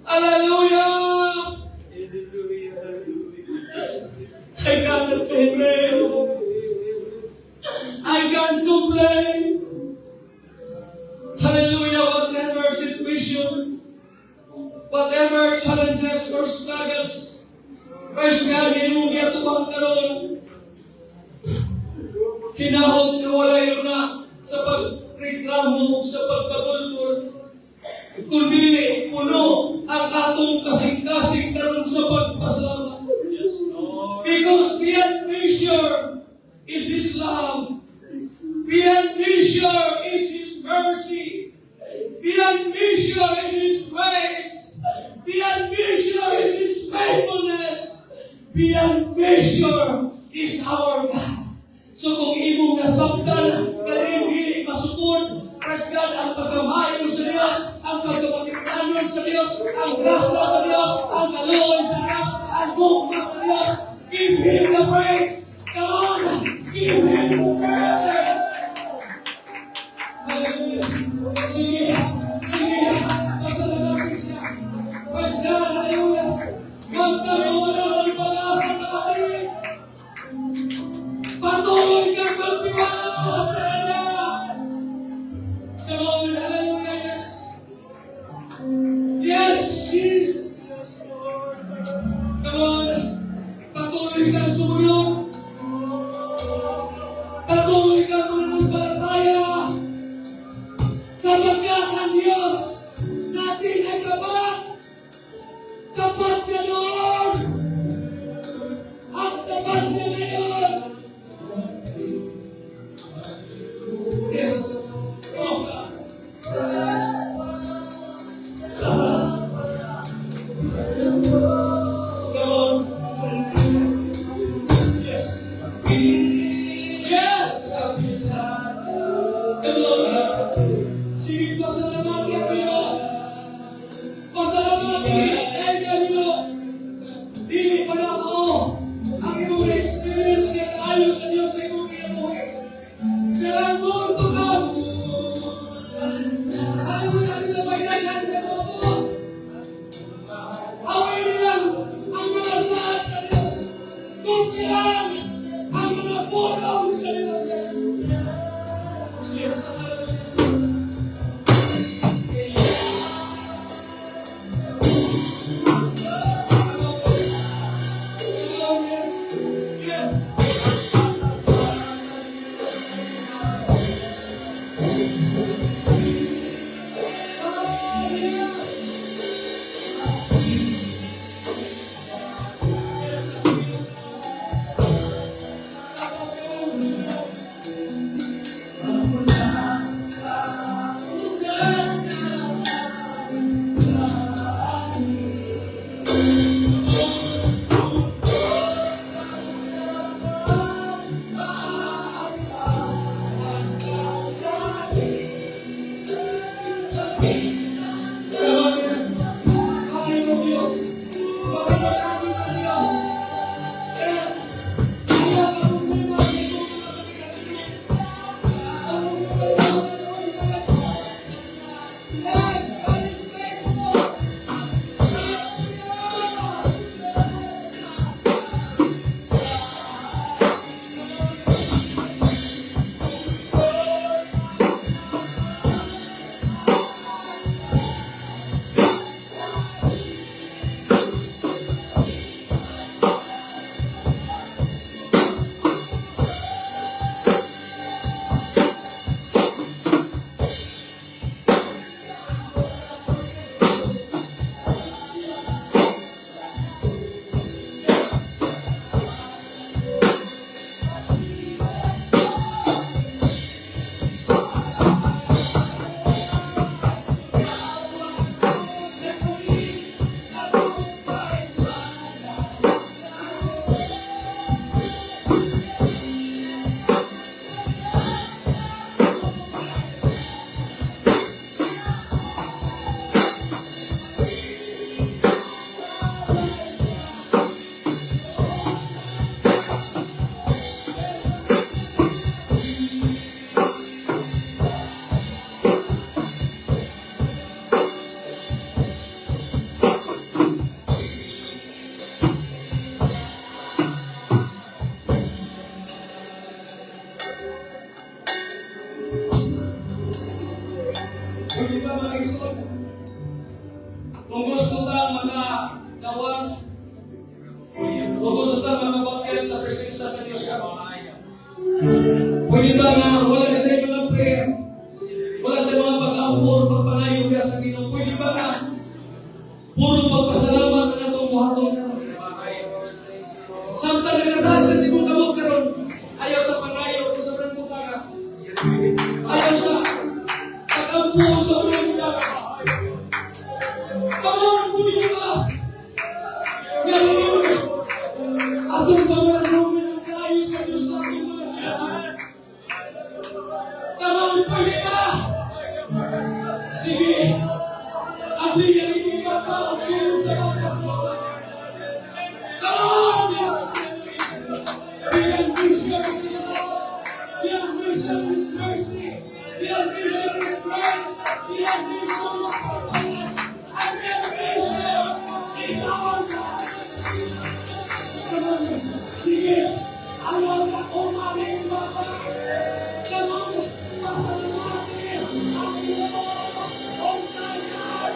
Hallelujah! I cannot complain. I can't complain. Hallelujah! Whatever situation, whatever challenges or struggles, praise God, yung giyatubang karoon, hinahon na wala yun na sa pagreklamo, sa pagpagulpul, kundi puno ang atong kasing-kasing karoon sa pagpasalamat. Because beyond measure is His love. Beyond measure is His mercy. Beyond measure is His grace. Beyond measure is His faithfulness. Beyond measure is our God. So kung imong nasabdan, kanindi masukod, praise God, ang pagkamayo sa Diyos, ang pagkamatiktanon sa Diyos, ang grasya sa Diyos, ang kaluoy sa Diyos, ang bukma sa Diyos, give Him the praise. Come on, give Him the praise. Hallelujah. Sige, sige, pasalamatin siya. Praise God, hallelujah. Huwag ka mawala ng pag-asa na makinig. Patuloy kang magtiwala sa Kanya. Come on, hallelujah, yes. Yes, Jesus. Come on, patuloy kang sumunod. Patuloy kang mananampalataya. Sapagkat ang Diyos natin ay tapat. Tapat siya noon. At tapat siya ngayon. Yes. Oh, God. Lord. Yes. Yes. Lord. Sige, pasalamatan kayo. Pasalamatan kayo. Dili pa na ako ang imong experience kaya tayo sa Diyos sa imong kinabuhi. There are more to come. Ano mo natin sa pagdagan ka mo po? Away lang ang mga saad sa Diyos. Kung silang ang mga pulong sa Diyos. Yes, Panginoon. Kung gusto tang mga dawag, kung gusto tang mga bakit sa presensya sa Diyos ka, pwede ba nga wala sa inyo ng prayer? Wala sa mga pag-ampor, pagpangayo ka sa Ginoo. Pwede ba nga puro pagpasalamat na itong buhaton ka? Samtang nagataas kasi kung kamot karon, ayaw sa pangayo o sa mga butaka. Ayaw sa pag-ampor sa mga butaka. Come on, pwede ba? Ngayon, atong pangalan ng kayo sa Diyos sa aking mga kailangan. Come on, pwede ba? Sige, ang bigyan ng iba pa ang sino sa mga kasalanan. Come on, Diyos! Bigyan mission is love. Bigyan mission is mercy. Bigyan mission is grace. Bigyan mission is faithfulness. And bigyan mission is our God. Come on, sige, ayaw na umaling bata. Come on, mahalamatin ang Lord. Oh my God!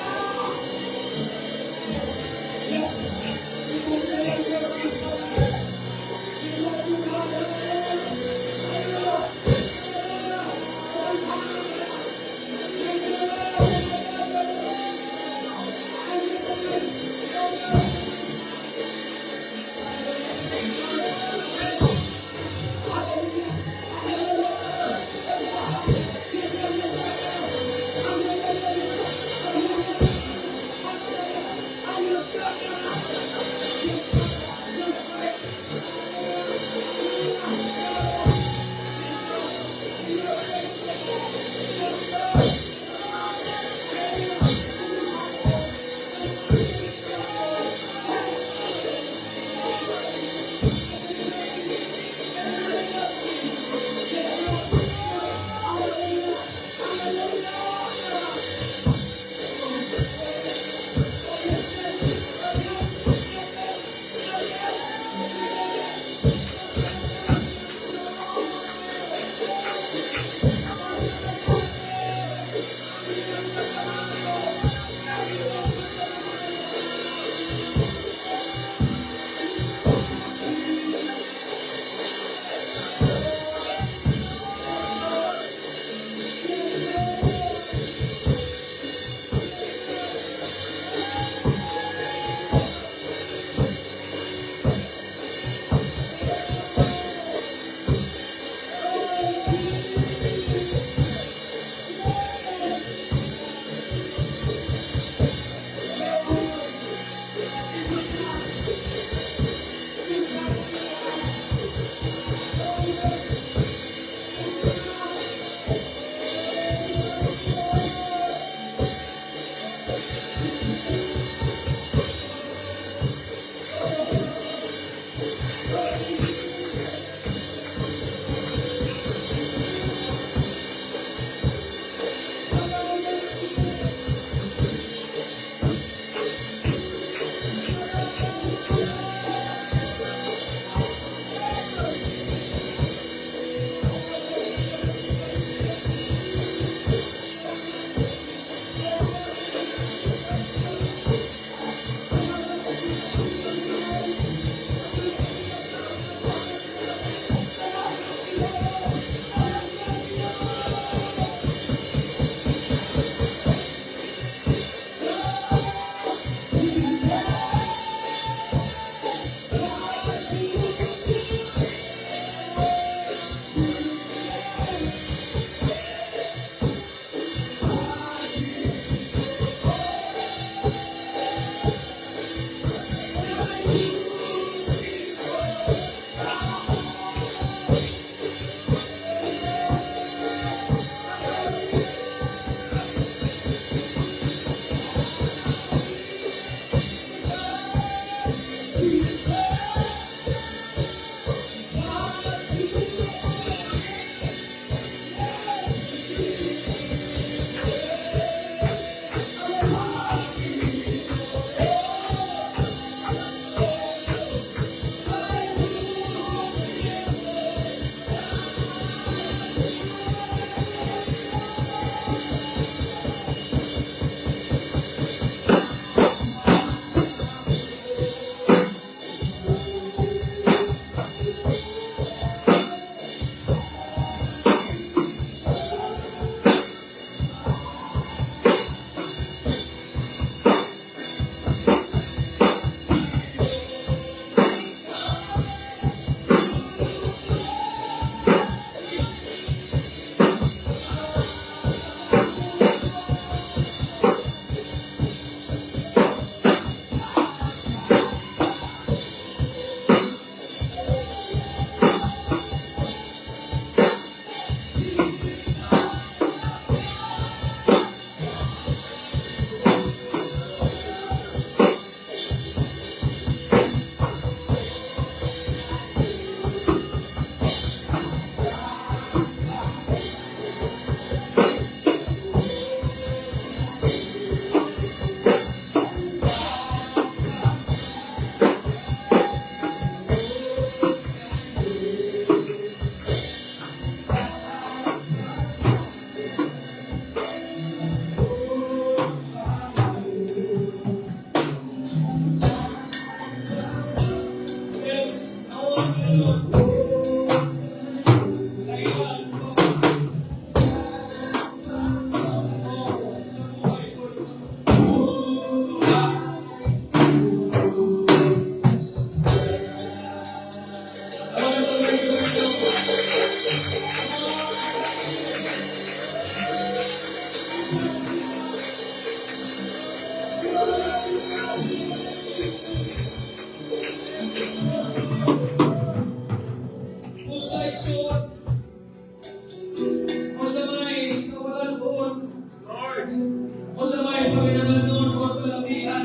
paminangan noon, huwag malatihan.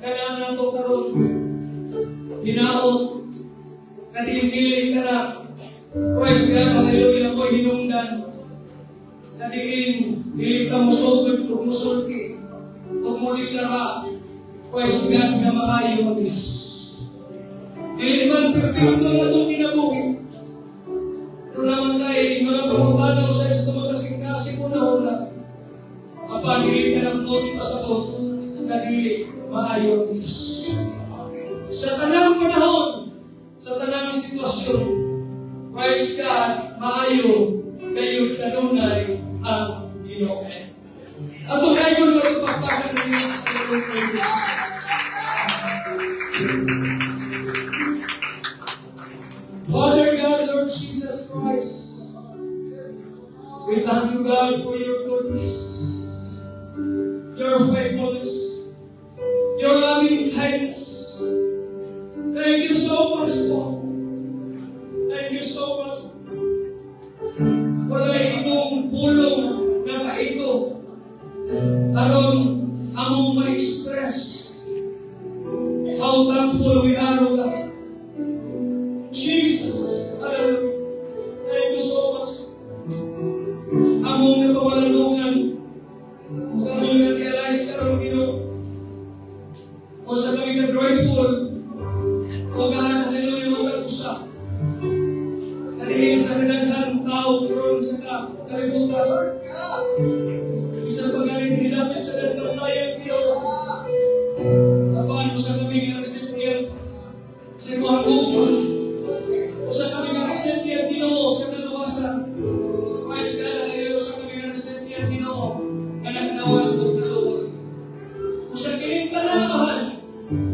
Kailangan ito karoon. Hinaot. Natigiling ka na. Praise God, hallelujah mo, hinungdan. Nadiin, hindi ka musugod, musulki. Kung mo deklara, praise God na maayo ang Diyos. Dili man perfecto na itong kinabuhi. Ito naman tayo, mga pagkabanaw sa isa tumagasing-kasing ko na hula. Kapag hindi ka ng tuti pasabot, kadili, maayo ang Diyos. Sa tanang panahon, sa tanang sitwasyon, praise God, maayo, kayo kanunay ang Ginoo. At kung kayo na ipagpakan ng Diyos, Father God, Lord Jesus Christ, we thank you, God, for your goodness, your faithfulness, your loving kindness. Thank you so much, Lord. Thank you so much. Wala itong pulong na kaito aron among ma-express how thankful we are, O God. Jesus, hallelujah. Thank you so much. Among napawalandungan, kung among na-realize karon, Ginoo, kung sa kami ka-grateful, o God, hallelujah, magkakusa. Kanilin sa kanaghan tao, karon sa kalibutan. Isang pagkain nilapit sa gandang layang Ginoo. Kapano sa kami ka-recipient sa mga buwan. O sa kami ka-recipient Ginoo sa kalawasan. Praise God, hallelujah, sa kami ka-recipient Ginoo na nagnawan ko na Lord. O sa kining tanamahan,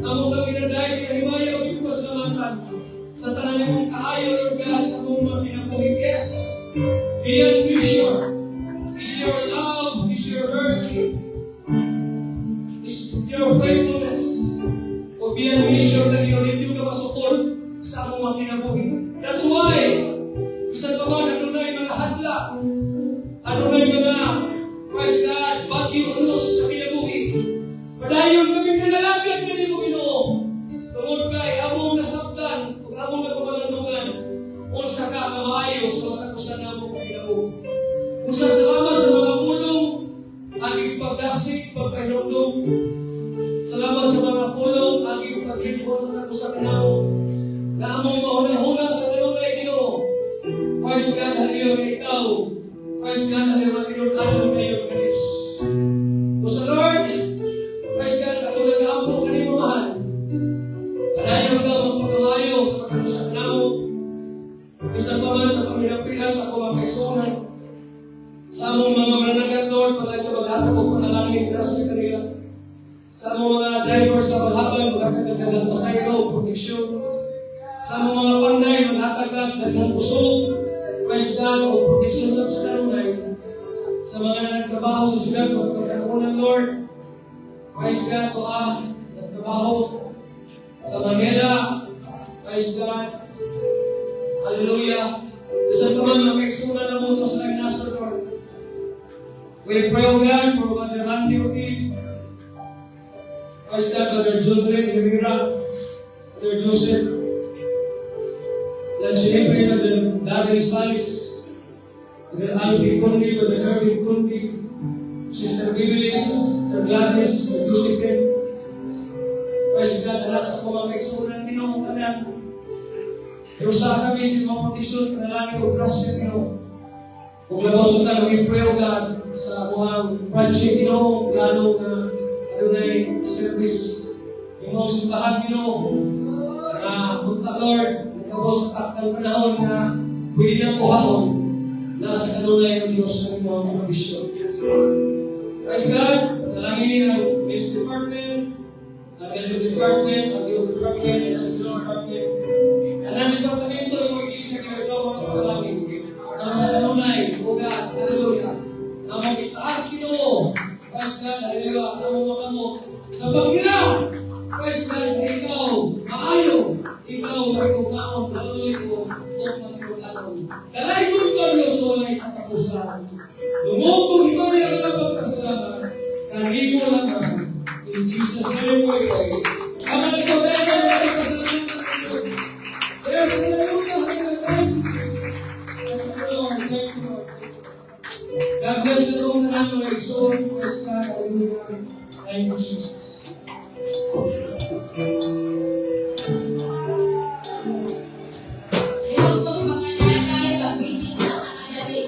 amo kami na dahil kahimaya o ipaslamatan sa tanan mong kaayo, Lord God, sa mong mga pinabuhi. Yes, beyond measure is your love, is your mercy, is your faithfulness. O beyond measure na hindi ka masukol sa mong mga pinabuhi. That's why, isang paman, ano na yung mga hadla, ano na yung mga, praise God, bagyo unos sa pinabuhi. Padayon kami nalalagan kami mo Ginoo. Tungod kay among nasabtan, ug among nagpamalandungan, unsa ka maayo sa mga kusan namo kung ginabuhi. Usa salamat sa mga pulong ang ipagdasig, pagpahilundong. Salamat sa mga pulong ang ipaglingkod ng kusan namo. Na among maunang-unang sa kanunay Ginoo. Praise God, hallelujah, ikaw. Praise God, hallelujah, tinutulong kayo ng Diyos. O sa Lord, praise God, ako nag-aampo ka rin mamahal. Panayaw ka magpagkamayo sa pagkakusan namo. Isang paman sa paminapihan sa mga kaisonan. Sa among mga mananagat, Lord, palagi ka maghatag o panalangin, grasya kanila. Sa among mga drivers na maghabang, maghatag pasayro, proteksyon. Sa among mga panday, maghatag daghang pusong, praise God, o proteksyon sa kanunay. Sa mga nagtrabaho sa syudad, magpagkakunan, Lord, praise God, nagtrabaho sa Manila, praise God, hallelujah. Isang naman na may eksuna na mo sa nasa Lord. We pray, O God, for Mother Randy O'Keefe, praise God, Brother Jodren Herrera, Brother Joseph, dan siyempre, Brother Daryl Salis, Brother Alfie Kundi, Brother Erwin Kundi, Sister Bibilis, Sister Gladys, Sister Josephine. Praise God, anak sa mga kaigsunan, Ginoo, kanan. Iusaha kami sa mga proteksyon, panalangin o grasya, Ginoo. Kung labaw sa we pray, O God, sa mga project, Ginoo, lalo na adunay service. Yung mga simbahan, Ginoo, na punta, Lord, nagkabaw sa takdang panahon na pwede na kuhaon na sa kanunay ng Diyos ng mga provision. Praise God, panalangin ang Ministry Department, ang Health Department, ang Youth Department, ang Assistance Department. Ang departamento ng mga iglesia kayo ito, mga panalangin. Ang sa kanunay, O God, hallelujah. Ang mga itaas, Ginoo, praise God, hallelujah, ang mga kamot. Sa pagkila, praise God, ikaw, maayo, ikaw, magkukaon, hallelujah, o magkukaon. Kalay kong ko, Diyos, walay katapusan. Lumukong himari ang mga pagkasalamat, kanino God bless the Lord na namin mga igsoon. Bless God. Hallelujah. Thank you, Jesus. Ayun po sa mga nanay, pag-meeting sa mga dali.